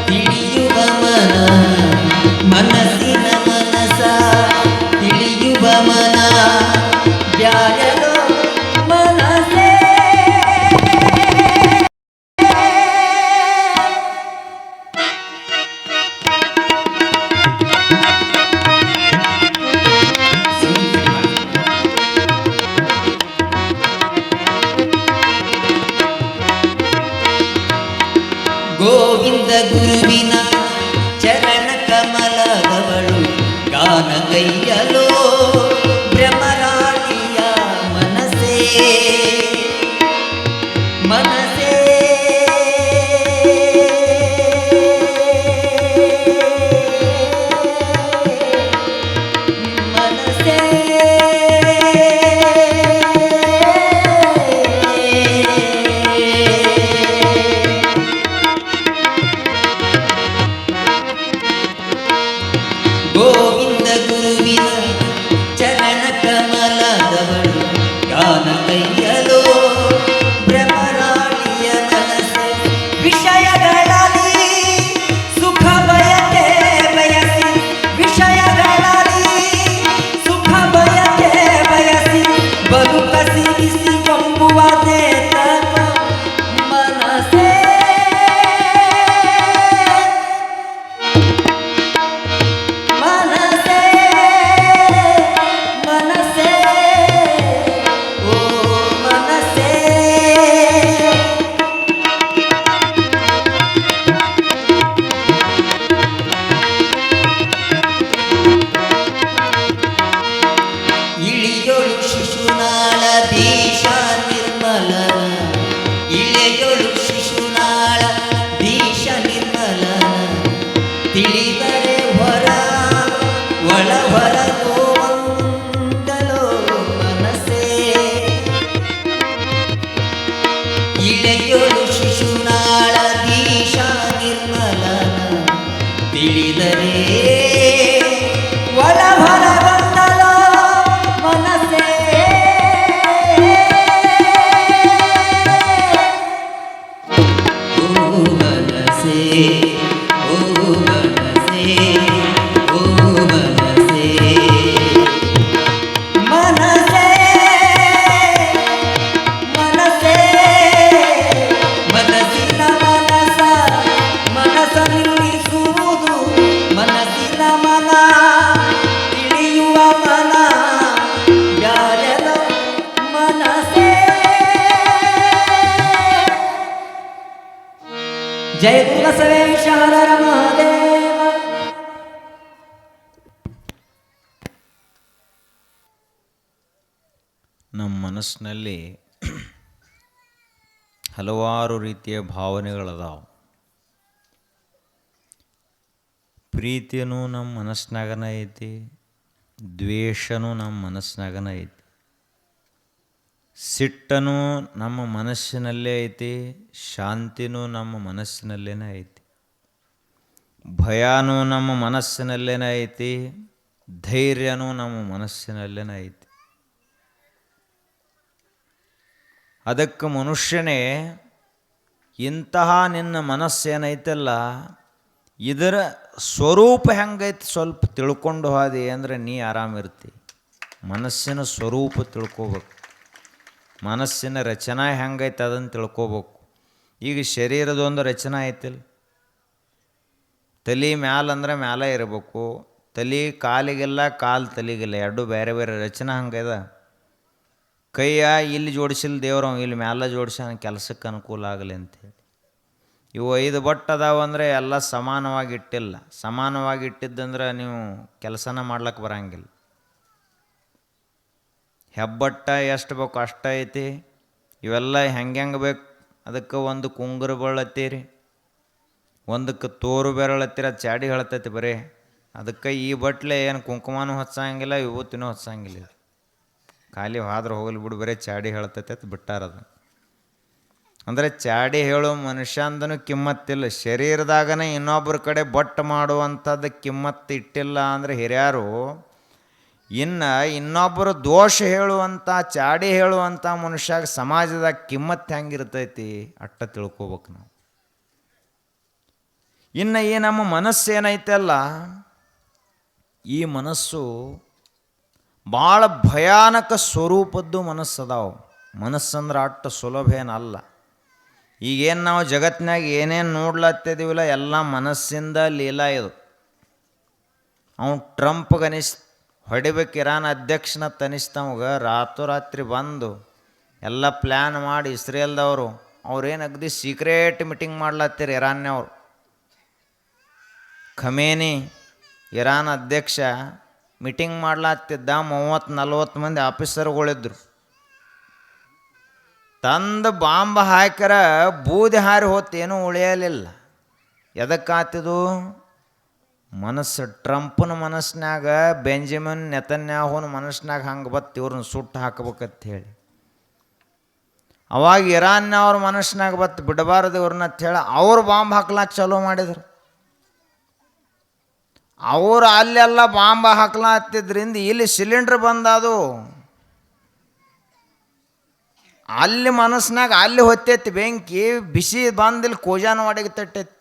ತಿಳಿಯುವ ಮನ ಮನಸ್ಸಿನ ಮನಸ ತಿಳಿಯುವ ಮನ ಬ್ಯಾರಲೋ ಮನಸೇ ಗೋವಿಂದ ಗುರುವಿನ ಚರಣ ಕಮಲದವಳು ಗಾನಗೈಯಲೋ ಭ್ರಮರಾಣಿಯ ಮನಸೇ ಮನಸೇ ಮನಸೇ ಗೋವಿಂದ ಗುರುವಿನ ಚರಣ ಕಮಲದವಳು ಗಾನ ಕೈಯಲೋ ಭ್ರಮರಾಣಿಯ ಮನಸ್ಸೆ ವಿಷಯಗಳಲ್ಲಿ ಸುಖ ಬಯಕೆ ಬಯಸಿ ವಿಷಯಗಳಲ್ಲಿ ಸುಖ ಬಯಕೆ ಬಯಸಿ ಬದುಕ ಸಿಗಿಸಿ ಕೊಂಬುವ ದೇತನ ಮನಸ್ಸೇ ಮನಸೇ ಮನಸೇ ಓ ಮನಸೇ ಇಳಿಯೊಳು ಶಿಶುನಾಳ ದೇಶ ನಿರ್ಮಲನ ಇಳೆಯೊಳು ಶಿಶುನಾಳ ದೇಶ ನಿರ್ಮಲನ ತಿಳಿದರೆ ಹೊರ ಒಳ ಹೊರಗೋ ಮಂಗಲೋ ಮನಸೇ ಇಳೆಯೊಳು ಶಿಶುನಾಳ ದೀಶ ನಿರ್ಮಲನ ತಿಳಿದರೆ ಒಳ ಹೊರಗಂದಲೋ ಮನಸೇ ಓ ಮನಸೇ ಓ ಮನಸೇ ಓ ಮನಸೇ ಮನಸೇ ಮನಸೇ ಮನಸ್ಸಿನ ಮನಸ ಮನಸ ನಿಲ್ಲಿಸುವುದು ಮನಸ್ಸಿನ ಮನ ತಿಳಿಯುವ ಮನ ಯಾರೆಲ್ಲ ಮನಸೇ ಜಯ ಕುಲಸವೇಶ ಹರ ಮಹಾದೇವ ನಮ್ಮ ಮನಸ್ಸಿನಲ್ಲಿ ಹಲವಾರು ರೀತಿಯ ಭಾವನೆಗಳದಾವು. ಪ್ರೀತಿಯೂ ನಮ್ಮ ಮನಸ್ಸಿನಾಗನ ಐತಿ, ದ್ವೇಷನೂ ನಮ್ಮ ಮನಸ್ಸಿನಾಗನ ಐತಿ, ಸಿಟ್ಟನೂ ನಮ್ಮ ಮನಸ್ಸಿನಲ್ಲೇ ಐತಿ, ಶಾಂತಿನೂ ನಮ್ಮ ಮನಸ್ಸಿನಲ್ಲೇನೇ ಐತಿ, ಭಯನೂ ನಮ್ಮ ಮನಸ್ಸಿನಲ್ಲೇನೇ ಐತಿ, ಧೈರ್ಯನೂ ನಮ್ಮ ಮನಸ್ಸಿನಲ್ಲೇನೇ ಐತಿ. ಅದಕ್ಕೆ ಮನುಷ್ಯನೇ ಇಂತಹ ನಿನ್ನ ಮನಸ್ಸೇನೈತಲ್ಲ ಇದರ ಸ್ವರೂಪ ಹೆಂಗೈತಿ ಸ್ವಲ್ಪ ತಿಳ್ಕೊಂಡು ಹೋದೆ ಅಂದರೆ ನೀ ಆರಾಮಿರ್ತಿ. ಮನಸ್ಸಿನ ಸ್ವರೂಪ ತಿಳ್ಕೊಬೇಕು, ಮನಸ್ಸಿನ ರಚನೆ ಹೆಂಗೈತೆ ಅದನ್ನು ತಿಳ್ಕೊಬೇಕು. ಈಗ ಶರೀರದೊಂದು ರಚನೆ ಐತಿಲ್ಲ, ತಲೆ ಮ್ಯಾಲಂದ್ರೆ ಮ್ಯಾಲೆ ಇರಬೇಕು, ತಲೆ ಕಾಲಿಗೆಲ್ಲ ಕಾಲು ತಲೆಗಿಲ್ಲ, ಎರಡು ಬೇರೆ ಬೇರೆ ರಚನೆ ಹಂಗದ. ಕೈಯ ಇಲ್ಲಿ ಜೋಡಿಸಿಲ್ಲ ದೇವ್ರು ಇಲ್ಲಿ ಮ್ಯಾಲ ಜೋಡಿಸ್ಯಾನ ಕೆಲಸಕ್ಕೆ ಅನುಕೂಲ ಆಗಲಿ ಅಂತೇಳಿ. ಇವು 5 ಬಟ್ ಅದಾವಂದರೆ ಎಲ್ಲ ಸಮಾನವಾಗಿ ಇಟ್ಟಿಲ್ಲ. ಸಮಾನವಾಗಿ ಇಟ್ಟಿದ್ದಂದ್ರೆ ನೀವು ಕೆಲಸನ ಮಾಡ್ಲಿಕ್ಕೆ ಬರಂಗಿಲ್ಲ. ಹೆಬ್ಬಟ್ಟ ಎಷ್ಟು ಬೇಕು ಅಷ್ಟ ಐತಿ. ಇವೆಲ್ಲ ಹೆಂಗೆ ಬೇಕು ಅದಕ್ಕೆ ಒಂದು ಕುಂಗುರ ಬಳ್ಳತ್ತೀರಿ, ಒಂದಕ್ಕೆ ತೋರು ಬೆರಳತ್ತೀರ, ಚಾಡಿ ಹೇಳ್ತೈತಿ ಬರೀ. ಅದಕ್ಕೆ ಈ ಬಟ್ಲೆ ಏನು ಕುಂಕುಮನೂ ಹಚ್ಚಂಗಿಲ್ಲ, ವಿಭೂತಿನೂ ಹಚ್ಚಂಗಿಲ್ಲ. ಖಾಲಿ ಹೋದ್ರೆ ಹೋಗ್ಲಿ ಬಿಡು, ಬರೀ ಚಾಡಿ ಹೇಳ್ತೈತೆ ಅಂತ ಬಿಟ್ಟಾರದ. ಅಂದರೆ ಚಾಡಿ ಹೇಳೋ ಮನುಷ್ಯಂದನೂ ಕಿಮ್ಮತ್ತಿಲ್ಲ. ಶರೀರದಾಗನೇ ಇನ್ನೊಬ್ಬರ ಕಡೆ ಬಟ್ ಮಾಡುವಂಥದ್ದು ಕಿಮ್ಮತ್ತು ಇಟ್ಟಿಲ್ಲ ಅಂದರೆ ಹಿರಿಯರು, ಇನ್ನು ಇನ್ನೊಬ್ಬರು ದೋಷ ಹೇಳುವಂಥ ಚಾಡಿ ಹೇಳುವಂಥ ಮನುಷ್ಯಾಗ ಸಮಾಜದಾಗ ಕಿಮ್ಮತ್ತು ಹೆಂಗಿರ್ತೈತಿ ಅಟ್ಟ ತಿಳ್ಕೊಬೇಕು ನಾವು. ಇನ್ನು ಈ ನಮ್ಮ ಮನಸ್ಸು ಏನೈತಲ್ಲ, ಈ ಮನಸ್ಸು ಭಾಳ ಭಯಾನಕ ಸ್ವರೂಪದ್ದು ಮನಸ್ಸದಾವು. ಮನಸ್ಸಂದ್ರೆ ಅಷ್ಟು ಸುಲಭ ಏನಲ್ಲ. ಈಗೇನು ನಾವು ಜಗತ್ತಿನಾಗ ಏನೇನು ನೋಡ್ಲತ್ತಿದ್ದೀವಿಲ್ಲ ಎಲ್ಲ ಮನಸ್ಸಿಂದ ಲೀಲಾ ಇದು. ಅವನು ಟ್ರಂಪ್ಗೆ ಹೊಡಿಬೇಕು ಇರಾನ್ ಅಧ್ಯಕ್ಷನ ತನಿಸ್ತವಾಗ ರಾತ್ರೋರಾತ್ರಿ ಬಂದು ಎಲ್ಲ ಪ್ಲ್ಯಾನ್ ಮಾಡಿ ಇಸ್ರೇಲ್ದವರು ಅವ್ರೇನು ಅಗದಿ ಸೀಕ್ರೆಟ್ ಮೀಟಿಂಗ್ ಮಾಡ್ಲತ್ತೀರಿ ಇರಾನ್ನವ್ರು. ಖಮೇನಿ ಇರಾನ್ ಅಧ್ಯಕ್ಷ ಮೀಟಿಂಗ್ ಮಾಡ್ಲತ್ತಿದ್ದ. 30-40 ಮಂದಿ ಆಫೀಸರ್ಗಳಿದ್ರು. ತಂದು ಬಾಂಬ್ ಹಾಕ್ಯಾರ, ಬೂದಿ ಹಾರಿ ಹೊತ್ತು ಏನೂ ಉಳಿಯಲಿಲ್ಲ. ಎದಕ್ಕಾತಿದು ಮನಸ್ಸು. ಟ್ರಂಪ್ನ ಮನಸ್ಸಿನಾಗ ಬೆಂಜಮಿನ್ ನೆತನ್ಯಾಹುನ ಮನಸ್ಸಿನಾಗ ಹಂಗೆ ಬತ್ತು ಇವ್ರನ್ನ ಸುಟ್ಟು ಹಾಕ್ಬೇಕಂತ ಹೇಳಿ. ಅವಾಗ ಇರಾನ್ನವ್ರ ಮನಸ್ಸಿನಾಗ ಬತ್ತು ಬಿಡಬಾರ್ದು ಇವ್ರನ್ನ ಹೇಳಿ ಅವ್ರು ಬಾಂಬ್ ಹಾಕ್ಲಾಕ ಚಾಲೂ ಮಾಡಿದ್ರು. ಅವರು ಅಲ್ಲೆಲ್ಲ ಬಾಂಬ ಹಾಕ್ಲಾತ್ತಿದ್ರಿಂದ ಇಲ್ಲಿ ಸಿಲಿಂಡ್ರ್ ಬಂದದು. ಅಲ್ಲಿ ಮನಸ್ಸಿನಾಗ ಅಲ್ಲಿ ಹೊತ್ತೈತಿ ಬೆಂಕಿ, ಬಿಸಿ ಬಂದಿಲ್ಲಿ ಕೋಜಾನ ಒಡೆಗೆ ತಟ್ಟೈತಿ.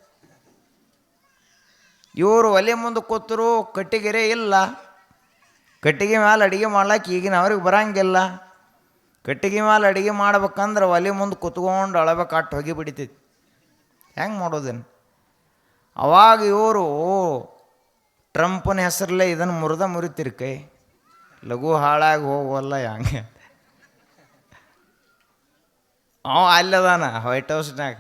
ಇವರು ಒಲೆ ಮುಂದೆ ಕೂತರು, ಕಟ್ಟಿಗೆರೆ ಇಲ್ಲ. ಕಟ್ಟಿಗೆ ಮೇಲೆ ಅಡುಗೆ ಮಾಡ್ಲಿಕ್ಕೆ ಈಗಿನ ಅವ್ರಿಗೆ ಬರಂಗಿಲ್ಲ. ಕಟ್ಟಿಗೆ ಮೇಲೆ ಅಡುಗೆ ಮಾಡ್ಬೇಕಂದ್ರೆ ಒಲೆ ಮುಂದೆ ಕುತ್ಕೊಂಡು ಅಳಬೇಕು, ಅಟ್ಟು ಹೊಗೆ ಬಿಡಿತೈತಿ. ಹೆಂಗೆ ಮಾಡೋದೇನು? ಅವಾಗ ಇವರು ಟ್ರಂಪ್ನ ಹೆಸರಲ್ಲೇ ಇದನ್ನು ಮುರಿತೀರಿ ಕೈ, ಲಘು ಹಾಳಾಗಿ ಹೋಗುವಲ್ಲ ಹಂಗೆ. ಅಲ್ಲದಾನ ವೈಟ್ ಹೌಸ್ನಾಗ.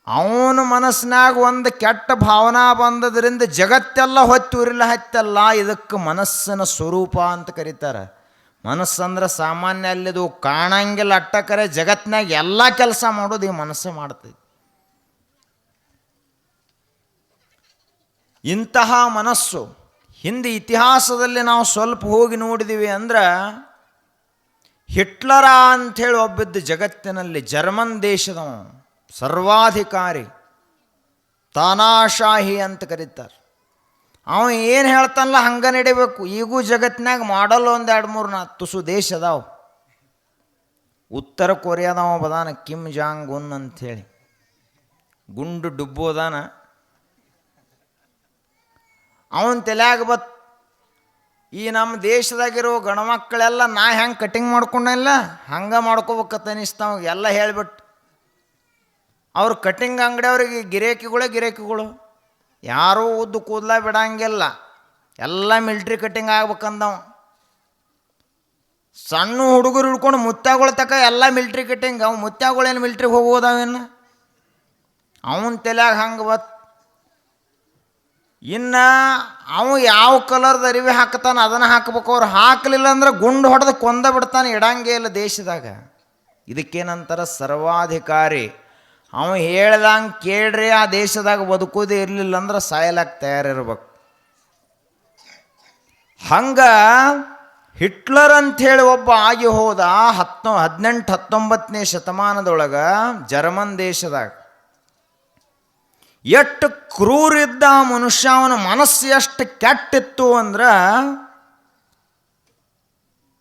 ಅವನ ಮನಸ್ಸಿನಾಗ ಒಂದು ಕೆಟ್ಟ ಭಾವನಾ ಬಂದದ್ರಿಂದ ಜಗತ್ತೆಲ್ಲ ಹೊತ್ತು ಉರಿಲ ಹತ್ತಲ್ಲ. ಇದಕ್ಕೆ ಮನಸ್ಸಿನ ಸ್ವರೂಪ ಅಂತ ಕರೀತಾರೆ. ಮನಸ್ಸಂದ್ರೆ ಸಾಮಾನ್ಯ ಅಲ್ಲಿದು ಕಾಣಂಗಿಲ್ಲ ಅಟ್ಟಕರೆ ಜಗತ್ತಿನಾಗ ಎಲ್ಲ ಕೆಲಸ ಮಾಡೋದು ಈ ಮನಸ್ಸು ಮಾಡ್ತೈತಿ. ಇಂತಹ ಮನಸ್ಸು ಹಿಂದೆ ಇತಿಹಾಸದಲ್ಲಿ ನಾವು ಸ್ವಲ್ಪ ಹೋಗಿ ನೋಡಿದ್ದೀವಿ. ಅಂದ್ರೆ ಹಿಟ್ಲರ ಅಂಥೇಳಿ ಒಬ್ಬಿದ್ದ ಜಗತ್ತಿನಲ್ಲಿ, ಜರ್ಮನ್ ದೇಶದವ ಸರ್ವಾಧಿಕಾರಿ, ತಾನಾಶಾಹಿ ಅಂತ ಕರೀತಾರೆ. ಅವ ಏನು ಹೇಳ್ತಾನಲ್ಲ ಹಂಗೆ ನಡಿಬೇಕು. ಈಗೂ ಜಗತ್ತಿನಾಗ ಮಾಡಲ್ 1-2-3-4 ತುಸು ದೇಶ ಅದಾವ. ಉತ್ತರ ಕೊರಿಯಾದವ ಬದಾನ ಕಿಮ್ ಜಾಂಗ್ ಉನ್ ಅಂಥೇಳಿ, ಗುಂಡು ಡುಬ್ಬು ಅದಾನ. ಅವನ ತಲೆಯಾಗ ಈ ನಮ್ಮ ದೇಶದಾಗಿರೋ ಗಣಮಕ್ಕಳೆಲ್ಲ ನಾ ಹೆಂಗೆ ಕಟಿಂಗ್ ಮಾಡ್ಕೊಂಡಿಲ್ಲ ಹಂಗೆ ಮಾಡ್ಕೋಬೇಕತ್ತ ಅನಿಸ್ತಾವ. ಎಲ್ಲ ಹೇಳಿಬಿಟ್ಟು ಅವ್ರು ಕಟಿಂಗ್ ಅಂಗಡಿಯವ್ರಿಗೆ ಗಿರೇಕಿಗಳು ಯಾರೂ ಉದ್ದು ಕೂದಲ ಬಿಡಂಗಿಲ್ಲ, ಎಲ್ಲ ಮಿಲ್ಟ್ರಿ ಕಟಿಂಗ್ ಆಗ್ಬೇಕಂದವ. ಸಣ್ಣ ಹುಡುಗರು ಹಿಡ್ಕೊಂಡು ಮುತ್ಯಾಗಳ ತಕ ಎಲ್ಲ ಮಿಲ್ಟ್ರಿ ಕಟಿಂಗ್. ಅವು ಮುತ್ಯಾಗಳೇನು ಮಿಲ್ಟ್ರಿಗೆ ಹೋಗೋದಾವೇನು? ಅವನ ತಲೆಯಾಗ ಹಂಗೆ ಇನ್ನು ಅವ ಯಾವ ಕಲರ್ದ ಅರಿವಿ ಹಾಕ್ತಾನೆ ಅದನ್ನು ಹಾಕ್ಬೇಕು. ಅವ್ರು ಹಾಕಲಿಲ್ಲ ಅಂದ್ರೆ ಗುಂಡು ಹೊಡೆದು ಕೊಂದ ಬಿಡ್ತಾನೆ, ಇಡಂಗೇ ಇಲ್ಲ ದೇಶದಾಗ. ಇದಕ್ಕೇನಂತಾರೆ ಸರ್ವಾಧಿಕಾರಿ. ಅವ ಹೇಳ್ದಂಗೆ ಕೇಳ್ರಿ, ಆ ದೇಶದಾಗ ಬದುಕೋದೇ ಇರಲಿಲ್ಲ ಅಂದ್ರೆ ಸಾಯಲಾಕ ತಯಾರಿರ್ಬೇಕು. ಹಂಗೆ ಹಿಟ್ಲರ್ ಅಂಥೇಳಿ ಒಬ್ಬ ಆಗಿ ಹೋದ 18-19ನೇ ಶತಮಾನದೊಳಗೆ ಜರ್ಮನ್ ದೇಶದಾಗ. ಎಷ್ಟು ಕ್ರೂರಿದ್ದ ಮನುಷ್ಯ, ಅವನ ಮನಸ್ಸು ಎಷ್ಟು ಕೆಟ್ಟಿತ್ತು ಅಂದ್ರೆ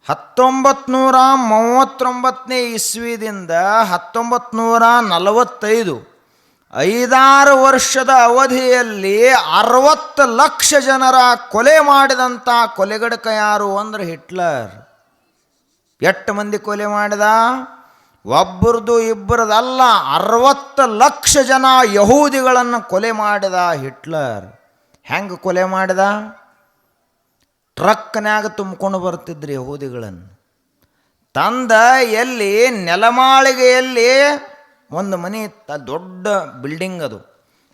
1939ನೇ ಇಸ್ವಿದಿಂದ 1945 5-6 ವರ್ಷದ ಅವಧಿಯಲ್ಲಿ 60 ಲಕ್ಷ ಜನರ ಕೊಲೆ ಮಾಡಿದಂಥ ಕೊಲೆಗಡಕ ಯಾರು ಅಂದ್ರೆ ಹಿಟ್ಲರ್. ಎಷ್ಟು ಮಂದಿ ಕೊಲೆ ಮಾಡಿದ? ಒಬ್ಬರದು ಇಬ್ಬರದಲ್ಲ, 60 ಲಕ್ಷ ಜನ ಯಹೂದಿಗಳನ್ನು ಕೊಲೆ ಮಾಡಿದ ಹಿಟ್ಲರ್. ಹೆಂಗೆ ಕೊಲೆ ಮಾಡಿದ? ಟ್ರಕ್ನ್ಯಾಗ ತುಂಬಿಕೊಂಡು ಬರ್ತಿದ್ರು ಯಹೂದಿಗಳನ್ನು. ತಂದ ಎಲ್ಲಿ ನೆಲಮಾಳಿಗೆಯಲ್ಲಿ ಒಂದು ಮನೆ ದೊಡ್ಡ ಬಿಲ್ಡಿಂಗ್ ಅದು,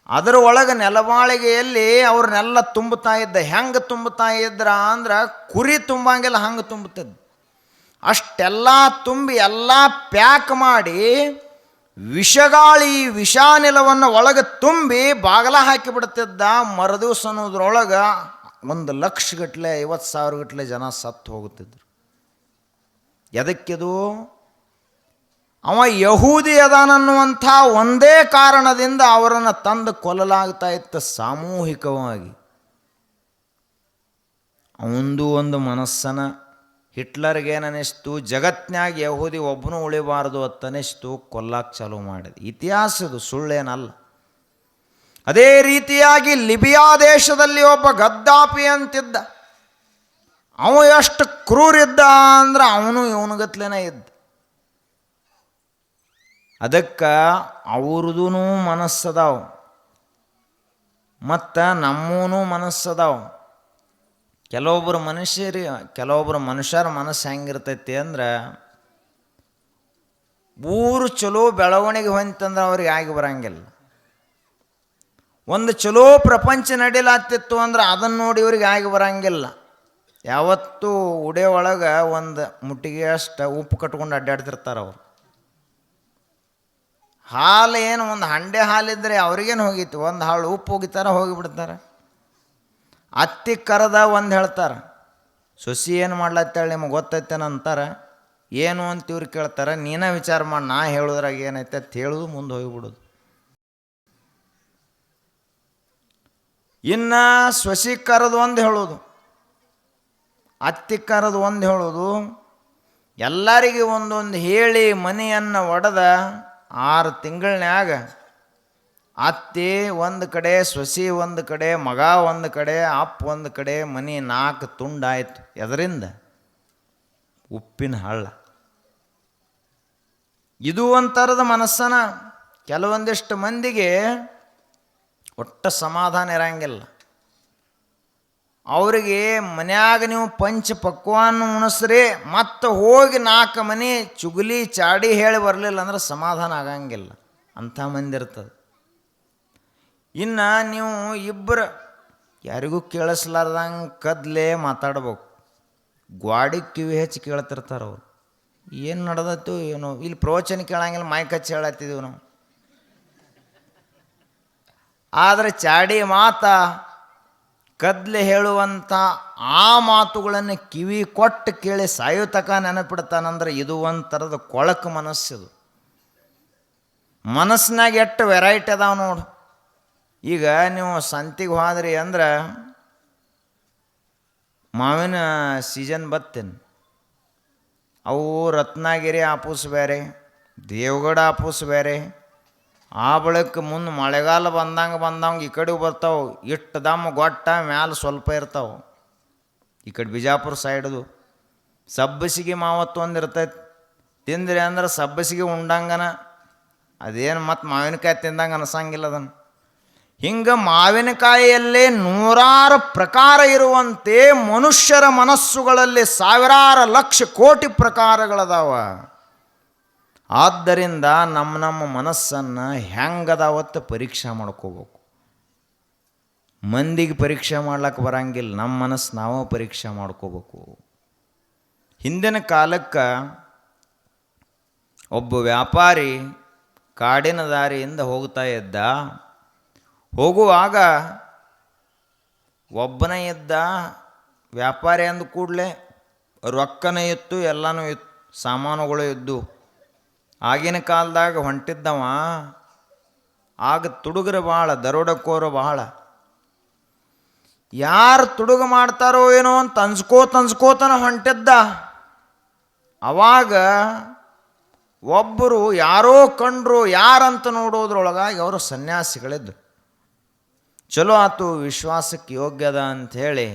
ಅದರ ಒಳಗೆ ನೆಲಮಾಳಿಗೆಯಲ್ಲಿ ಅವ್ರನ್ನೆಲ್ಲ ತುಂಬುತ್ತಾ ಇದ್ದ. ಹೆಂಗೆ ತುಂಬುತ್ತಾ ಇದ್ರ ಅಂದ್ರೆ ಕುರಿ ತುಂಬಂಗೆಲ್ಲ ಹಂಗೆ ತುಂಬುತ್ತಿದ್ದ. ಅಷ್ಟೆಲ್ಲ ತುಂಬಿ ಎಲ್ಲ ಪ್ಯಾಕ್ ಮಾಡಿ ವಿಷಗಾಳಿ ವಿಷಾನಿಲವನ್ನು ಒಳಗೆ ತುಂಬಿ ಬಾಗಲ ಹಾಕಿಬಿಡ್ತಿದ್ದ. ಮರುದಿವ್ಸ ಅನ್ನೋದ್ರೊಳಗೆ 1,00,000 ಗಟ್ಟಲೆ 50,000 ಗಟ್ಟಲೆ ಜನ ಸತ್ತು ಹೋಗುತ್ತಿದ್ರು. ಎದಕ್ಕಿದು? ಅವ ಯಹೂದಿ ಅದಾನನ್ನುವಂಥ ಒಂದೇ ಕಾರಣದಿಂದ ಅವರನ್ನು ತಂದು ಕೊಲ್ಲಲಾಗ್ತಾ ಇತ್ತು ಸಾಮೂಹಿಕವಾಗಿ. ಅವಂದು ಒಂದು ಮನಸ್ಸನ ಹಿಟ್ಲರ್ಗೇನನಿಸ್ತು, ಜಗತ್ನಾಗ ಯಹೂದಿ ಒಬ್ಬನೂ ಉಳಿಬಾರ್ದು ಅಂತನಿಸ್ತು, ಕೊಲ್ಲಾಕ್ ಚಾಲೂ ಮಾಡಿದೆ. ಇತಿಹಾಸದು, ಸುಳ್ಳೇನಲ್ಲ. ಅದೇ ರೀತಿಯಾಗಿ ಲಿಬಿಯಾ ದೇಶದಲ್ಲಿ ಒಬ್ಬ ಗದ್ದಾಫಿ ಅಂತಿದ್ದ. ಅವ ಎಷ್ಟು ಕ್ರೂರಿದ್ದ ಅಂದ್ರೆ ಅವನು ಇವನಗತ್ಲೇನೇ ಇದ್ದ. ಅದಕ್ಕೆ ಅವ್ರದೂ ಮನಸ್ಸದಾವ ಮತ್ತು ನಮ್ಮೂ ಮನಸ್ಸದಾವ. ಕೆಲವೊಬ್ಬರು ಮನುಷ್ಯರ ಮನಸ್ಸು ಹೆಂಗಿರ್ತೈತಿ ಅಂದ್ರೆ, ಊರು ಚಲೋ ಬೆಳವಣಿಗೆ ಹೊಂತಂದ್ರೆ ಅವ್ರಿಗೆ ಆಗಿ ಬರಂಗಿಲ್ಲ. ಒಂದು ಚಲೋ ಪ್ರಪಂಚ ನಡೀಲಾಗ್ತಿತ್ತು ಅಂದ್ರೆ ಅದನ್ನು ನೋಡಿ ಇವ್ರಿಗೆ ಆಗಿ ಬರಂಗಿಲ್ಲ. ಯಾವತ್ತೂ ಉಡೆ ಒಳಗೆ ಒಂದು ಮುಟ್ಟಿಗೆ ಅಷ್ಟು ಉಪ್ಪು ಕಟ್ಕೊಂಡು ಅಡ್ಡಾಡ್ತಿರ್ತಾರೆ ಅವರು. ಹಾಲು ಏನು ಒಂದು ಹಂಡೆ ಹಾಲಿದ್ರೆ ಅವ್ರಿಗೇನು ಹೋಗಿತ್ತು, ಒಂದು ಹಾಳು ಉಪ್ಪು ಹೋಗಿತಾರೆ, ಹೋಗಿಬಿಡ್ತಾರೆ. ಅತ್ತಿ ಕರೆದ ಒಂದು ಹೇಳ್ತಾರೆ, ಸೊಸಿ ಏನು ಮಾಡ್ಲತ್ತೇಳಿ ನಿಮಗೆ ಗೊತ್ತೈತೇನ ಅಂತಾರೆ. ಏನು ಅಂತ ಇವ್ರು ಕೇಳ್ತಾರೆ. ನೀನೇ ವಿಚಾರ ಮಾಡಿ, ನಾ ಹೇಳೋದ್ರಾಗ ಏನೈತೆ ಅಂತ ಹೇಳೋದು, ಮುಂದೆ ಹೋಗಿಬಿಡೋದು. ಇನ್ನು ಸೊಸಿ ಕರೆದು ಒಂದು ಹೇಳೋದು, ಅತ್ತಿ ಕರೆದು ಒಂದು ಹೇಳೋದು. ಎಲ್ಲರಿಗೆ ಒಂದೊಂದು ಹೇಳಿ ಮನೆಯನ್ನು ಒಡೆದ 6 ತಿಂಗಳನ್ಯಾಗ ಅತ್ತಿ ಒಂದು ಕಡೆ, ಸೊಸಿ ಒಂದು ಕಡೆ, ಮಗ ಒಂದು ಕಡೆ, ಅಪ್ಪ ಒಂದು ಕಡೆ, ಮನೆ 4 ತುಂಡಾಯಿತು. ಎದರಿಂದ? ಉಪ್ಪಿನ ಹಳ್ಳ. ಇದು ಒಂಥರದ ಮನಸ್ಸನ. ಕೆಲವೊಂದಿಷ್ಟು ಮಂದಿಗೆ ಒಟ್ಟ ಸಮಾಧಾನ ಇರಂಗಿಲ್ಲ. ಅವರಿಗೆ ಮನ್ಯಾಗ ನೀವು ಪಂಚ ಪಕ್ವಾನ್ ಉಣಿಸ್ರಿ, ಮತ್ತು ಹೋಗಿ 4 ಮನೆ ಚುಗುಲಿ ಚಾಡಿ ಹೇಳಿ ಬರಲಿಲ್ಲ ಅಂದ್ರೆ ಸಮಾಧಾನ ಆಗಂಗಿಲ್ಲ. ಅಂಥ ಮಂದಿ ಇರ್ತದೆ. ಇನ್ನು ನೀವು ಇಬ್ಬರು ಯಾರಿಗೂ ಕೇಳಿಸ್ಲಾರ್ದಂಗೆ ಕದ್ಲೇ ಮಾತಾಡ್ಬೇಕು. ಗ್ವಾಡಿ ಕಿವಿ ಹೆಚ್ಚಿ ಕೇಳ್ತಿರ್ತಾರೆ ಅವರು. ಏನು ನಡೆದತ್ತು ಏನೋ, ಇಲ್ಲಿ ಪ್ರವಚನ ಕೇಳಂಗಿಲ್ಲ, ಮೈಕ್ ಹಚ್ಚಿ ಹೇಳತ್ತಿದ್ದೀವಿ ನಾವು. ಆದರೆ ಚಾಡಿ ಮಾತಾ ಕದ್ಲೆ ಹೇಳುವಂಥ ಆ ಮಾತುಗಳನ್ನು ಕಿವಿ ಕೊಟ್ಟು ಕೇಳಿ ಸಾಯುತಕ ನೆನಪಿಡ್ತಾನಂದ್ರೆ ಇದು ಒಂಥರದ ಕೊಳಕು ಮನಸ್ಸಿದು. ಮನಸ್ಸಿನಾಗ ಎಷ್ಟು ವೆರೈಟಿ ಅದಾವ ನೋಡು. ಈಗ ನೀವು ಸಂತಿಗೆ ಹೋದ್ರಿ ಅಂದ್ರೆ ಮಾವಿನ ಸೀಸನ್ ಬತ್ತೇನೆ, ಅವು ರತ್ನಗಿರಿ ಆಪೂಸ್ ಬೇರೆ, ದೇವಗಢ ಆಪೂಸ್ ಬೇರೆ. ಆ ಬಳಿಕ ಮುಂದೆ ಮಳೆಗಾಲ ಬಂದಂಗೆ ಈ ಕಡೆ ಬರ್ತಾವೆ. ಇಷ್ಟು ದಮ್ಮ ಗೊಟ್ಟ ಮ್ಯಾಲೆ ಸ್ವಲ್ಪ ಇರ್ತಾವೆ. ಈ ಕಡೆ ಬಿಜಾಪುರ ಸೈಡ್ದು ಸಬ್ಬಸಿಗೆ ಮಾವತ್ತು ಒಂದು ಇರ್ತೈತಿ. ತಿಂದ್ರಿ ಅಂದ್ರೆ ಸಬ್ಬಸಿಗೆ ಉಂಡಂಗನ, ಅದೇನು ಮತ್ತು ಮಾವಿನಕಾಯಿ ತಿಂದಂಗೆ ಅನ್ಸಂಗಿಲ್ಲ ಅದನ್ನು. ಹಿಂಗೆ ಮಾವಿನಕಾಯಿಯಲ್ಲೇ 100 ಪ್ರಕಾರ ಇರುವಂತೆ ಮನುಷ್ಯರ ಮನಸ್ಸುಗಳಲ್ಲಿ 1000 ಲಕ್ಷ ಕೋಟಿ ಪ್ರಕಾರಗಳದಾವ. ಆದ್ದರಿಂದ ನಮ್ಮ ಮನಸ್ಸನ್ನು ಹೆಂಗದಾವತ್ತು ಪರೀಕ್ಷೆ ಮಾಡ್ಕೋಬೇಕು. ಮಂದಿಗೆ ಪರೀಕ್ಷೆ ಮಾಡ್ಲಿಕ್ಕೆ ಬರಂಗಿಲ್ಲ, ನಮ್ಮ ಮನಸ್ಸು ನಾವು ಪರೀಕ್ಷೆ ಮಾಡ್ಕೋಬೇಕು. ಹಿಂದಿನ ಕಾಲಕ್ಕೆ ಒಬ್ಬ ವ್ಯಾಪಾರಿ ಕಾಡಿನ ದಾರಿಯಿಂದ ಹೋಗ್ತಾ ಇದ್ದ. ಹೋಗುವಾಗ ಒಬ್ಬನೇ ಇದ್ದ. ವ್ಯಾಪಾರಿ ಅಂದ ಕೂಡಲೇ ರೊಕ್ಕನೇ ಇತ್ತು, ಎಲ್ಲನೂ ಇತ್ತು, ಸಾಮಾನುಗಳು ಇದ್ದು. ಆಗಿನ ಕಾಲದಾಗ ಹೊಂಟಿದ್ದವ. ಆಗ ತುಡುಗರು ಭಾಳ, ದರೋಡಕೋರು ಭಾಳ. ಯಾರು ತುಡುಗು ಮಾಡ್ತಾರೋ ಏನೋ ಅಂತ ಅಂಜ್ಕೋತನ ಹೊಂಟಿದ್ದ. ಅವಾಗ ಒಬ್ಬರು ಯಾರೋ ಕಂಡ್ರು, ಯಾರಂತ ನೋಡೋದ್ರೊಳಗಾಗಿ ಅವರು ಸನ್ಯಾಸಿಗಳಿದ್ದು. ಚಲೋ ಆತು, ವಿಶ್ವಾಸಕ್ಕೆ ಯೋಗ್ಯದ ಅಂಥೇಳಿ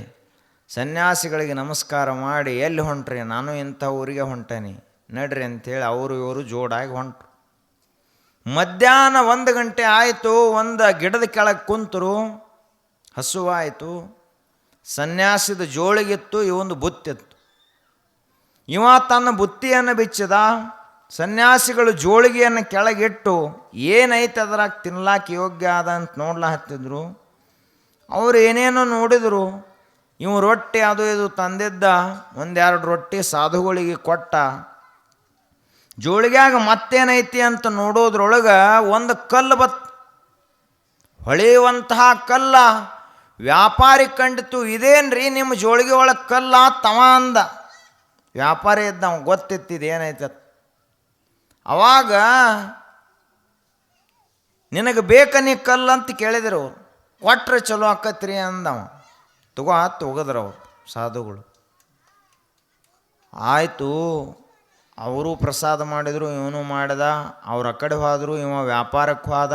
ಸನ್ಯಾಸಿಗಳಿಗೆ ನಮಸ್ಕಾರ ಮಾಡಿ, ಎಲ್ಲಿ ಹೊಂಟ್ರಿ? ನಾನು ಇಂಥ ಊರಿಗೆ ಹೊಂಟೇನಿ, ನಡ್ರಿ ಅಂಥೇಳಿ ಅವರು ಇವರು ಜೋಡಾಗಿ ಹೊಂಟ್ರು. ಮಧ್ಯಾಹ್ನ 1 ಗಂಟೆ ಆಯಿತು. ಒಂದು ಗಿಡದ ಕೆಳಗೆ ಕುಂತರು. ಹಸುವಾಯಿತು. ಸನ್ಯಾಸಿದ ಜೋಳಿಗಿತ್ತು, ಇವೊಂದು ಬುತ್ತಿತ್ತು. ಇವ ತನ್ನ ಬುತ್ತಿಯನ್ನು ಬಿಚ್ಚಿದ. ಸನ್ಯಾಸಿಗಳು ಜೋಳಿಗೆಯನ್ನು ಕೆಳಗಿಟ್ಟು ಏನೈತೆ ಅದ್ರಾಗ ತಿನ್ಲಾಕ ಯೋಗ್ಯ ಆದ ಅಂತ ನೋಡ್ಲಾ ಹತ್ತಿದ್ರು. ಅವ್ರು ಏನೇನೋ ನೋಡಿದರು. ಇವು ರೊಟ್ಟಿ ಅದು ಇದು ತಂದಿದ್ದ. ಒಂದೆರಡು ರೊಟ್ಟಿ ಸಾಧುಗಳಿಗೆ ಕೊಟ್ಟ. ಜೋಳಿಗ್ಯಾಗ ಮತ್ತೇನೈತಿ ಅಂತ ನೋಡೋದ್ರೊಳಗೆ ಒಂದು ಕಲ್ಲು ಹೊಳೆಯುವಂತಹ ಕಲ್ಲ. ವ್ಯಾಪಾರಿ ಕಂಡಿತು. ಇದೇನ್ರಿ ನಿಮ್ಮ ಜೋಳಿಗೆ ಒಳಗೆ ಕಲ್ಲ ತವ ಅಂದ. ವ್ಯಾಪಾರಿ ಇದ್ದ, ಅವ್ನು ಗೊತ್ತಿತ್ತಿದ್ದು ಏನೈತೆ. ಅವಾಗ ನಿನಗೆ ಬೇಕನಿ ಕಲ್ಲು ಅಂತ ಕೇಳಿದ್ರು ಅವ್ರು. ಕೊಟ್ರೆ ಚಲೋ ಆಕತ್ರಿ ಅಂದವ. ಹೋಗಿದ್ರು ಅವ್ರು ಸಾಧುಗಳು. ಆಯಿತು, ಅವರು ಪ್ರಸಾದ ಮಾಡಿದರು, ಇವನು ಮಾಡಿದ. ಅವ್ರ ಆ ಕಡೆ ಹೋದರು, ಇವ ವ್ಯಾಪಾರಕ್ಕೆ ಹೋದ.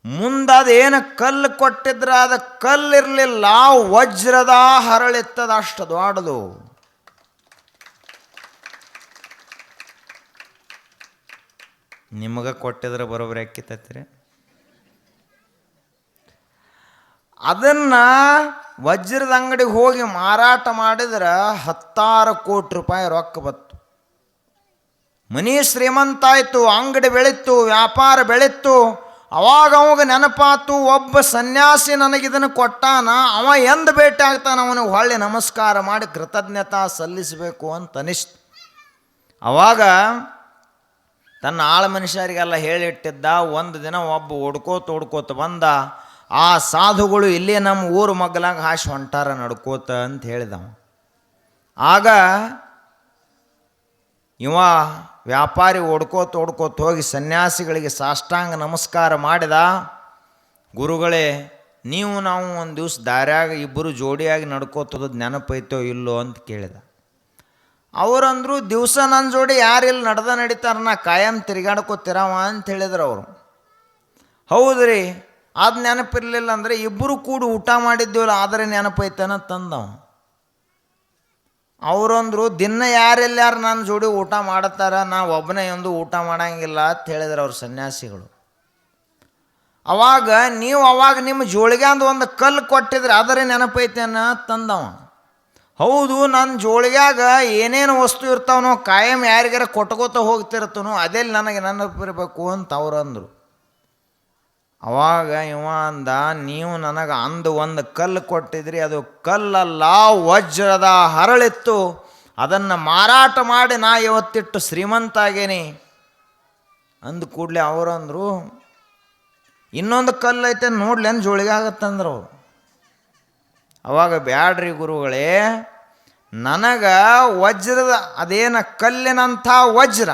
ಮುಂದದೇನು ಕಲ್ಲು ಕೊಟ್ಟಿದ್ರೆ ಅದು ಕಲ್ಲಿರಲಿಲ್ಲ, ವಜ್ರದ ಹರಳಿತ್ತದ, ಅಷ್ಟು ದೊಡ್ಡದು. ನಿಮಗೆ ಕೊಟ್ಟಿದ್ರೆ ಬರೋಬ್ಬರಿ ಅಕ್ಕಿತತ್ರಿ. ಅದನ್ನು ವಜ್ರದ ಅಂಗಡಿಗೆ ಹೋಗಿ ಮಾರಾಟ ಮಾಡಿದ್ರೆ 10 ಕೋಟಿ ರೂಪಾಯಿ ರೊಕ್ಕ ಬತ್ತು. ಮನಿ ಶ್ರೀಮಂತ ಆಯಿತು, ಅಂಗಡಿ ಬೆಳೀತು, ವ್ಯಾಪಾರ ಬೆಳೀತು. ಅವಾಗ ಅವಾಗ ನೆನಪಾತು, ಒಬ್ಬ ಸನ್ಯಾಸಿ ನನಗಿದನ್ನು ಕೊಟ್ಟಾನ, ಅವ ಎಂದು ಭೇಟಿ ಆಗ್ತಾನೆ ಅವನಿಗೆ ಹೊಳ್ಳಿ ನಮಸ್ಕಾರ ಮಾಡಿ ಕೃತಜ್ಞತಾ ಸಲ್ಲಿಸಬೇಕು ಅಂತ ಅನಿಸ್ತು. ಅವಾಗ ತನ್ನ ಆಳ ಮನುಷ್ಯರಿಗೆಲ್ಲ ಹೇಳಿಟ್ಟಿದ್ದ. ಒಂದು ದಿನ ಒಬ್ಬ ಓಡ್ಕೋತ ಬಂದ. ಆ ಸಾಧುಗಳು ಇಲ್ಲೇ ನಮ್ಮ ಊರು ಮಗ್ಲಾಗ ಹಾಸಿ ಹೊಂಟಾರ ನಡ್ಕೋತ ಅಂತ ಹೇಳಿದವ. ಆಗ ಇವ ವ್ಯಾಪಾರಿ ಓಡ್ಕೋತ ಹೋಗಿ ಸನ್ಯಾಸಿಗಳಿಗೆ ಸಾಷ್ಟಾಂಗ ನಮಸ್ಕಾರ ಮಾಡಿದ. ಗುರುಗಳೇ, ನೀವು ನಾವು ಒಂದು ದಿವಸ ದಾರ್ಯಾಗ ಇಬ್ಬರು ಜೋಡಿಯಾಗಿ ನಡ್ಕೋತದ್ದು ನೆನಪೈತೋ ಇಲ್ಲೋ ಅಂತ ಕೇಳಿದ. ಅವರಂದ್ರು, ದಿವಸ ನನ್ನ ಜೋಡಿ ಯಾರಿಲ್ಲಿ ನಡೀತಾರ, ನಾ ಕಾಯಂ ತಿರುಗಾಡ್ಕೋತಿರವ ಅಂತ ಹೇಳಿದ್ರು ಅವರು. ಹೌದ್ರಿ, ಅದು ನೆನಪಿರಲಿಲ್ಲ ಅಂದರೆ ಇಬ್ಬರು ಕೂಡಿ ಊಟ ಮಾಡಿದ್ದೀವಲ್ಲ ಆದರೆ ನೆನಪೈತನ ತಂದವ. ಅವರಂದ್ರು, ದಿನ ಯಾರೆಲ್ಲಾರು ನನ್ನ ಜೋಡಿ ಊಟ ಮಾಡತ್ತಾರ, ನಾ ಒಬ್ಬನೇ ಒಂದು ಊಟ ಮಾಡಂಗಿಲ್ಲ ಅಂತ ಹೇಳಿದ್ರು ಅವ್ರು ಸನ್ಯಾಸಿಗಳು. ಅವಾಗ ನಿಮ್ಮ ಜೋಳಿಗ್ಯಾಂದು ಒಂದು ಕಲ್ಲು ಕೊಟ್ಟಿದ್ರೆ ಆದರೆ ನೆನಪೈತೇನ ತಂದವ. ಹೌದು, ನನ್ನ ಜೋಳಿಗ್ಯಾಗ ಏನೇನು ವಸ್ತು ಇರ್ತಾವನೋ ಕಾಯಂ ಯಾರಿಗಾರ ಕೊಟ್ಕೋತ ಹೋಗ್ತಿರ್ತಾನೋ ಅದೆಲ್ಲಿ ನನಗೆ ನೆನಪಿರಬೇಕು ಅಂತ ಅವರಂದರು. ಅವಾಗ ಇವ ಅಂದ, ನೀವು ನನಗೆ ಅಂದು ಒಂದು ಕಲ್ಲು ಕೊಟ್ಟಿದ್ರಿ, ಅದು ಕಲ್ಲಲ್ಲ ವಜ್ರದ ಹರಳಿತ್ತು. ಅದನ್ನು ಮಾರಾಟ ಮಾಡಿ ನಾ ಇವತ್ತಿಟ್ಟು ಶ್ರೀಮಂತ ಆಗೇನಿ ಅಂದ ಕೂಡಲೇ ಅವರಂದರು, ಇನ್ನೊಂದು ಕಲ್ಲು ಐತೆ ನೋಡ್ಲೇನು ಜೋಳಿಗೆ ಆಗತ್ತಂದ್ರು ಅವರು. ಅವಾಗ ಬ್ಯಾಡ್ರಿ ಗುರುಗಳೇ, ನನಗೆ ವಜ್ರದ ಅದೇನ ಕಲ್ಲಿನಂಥ ವಜ್ರ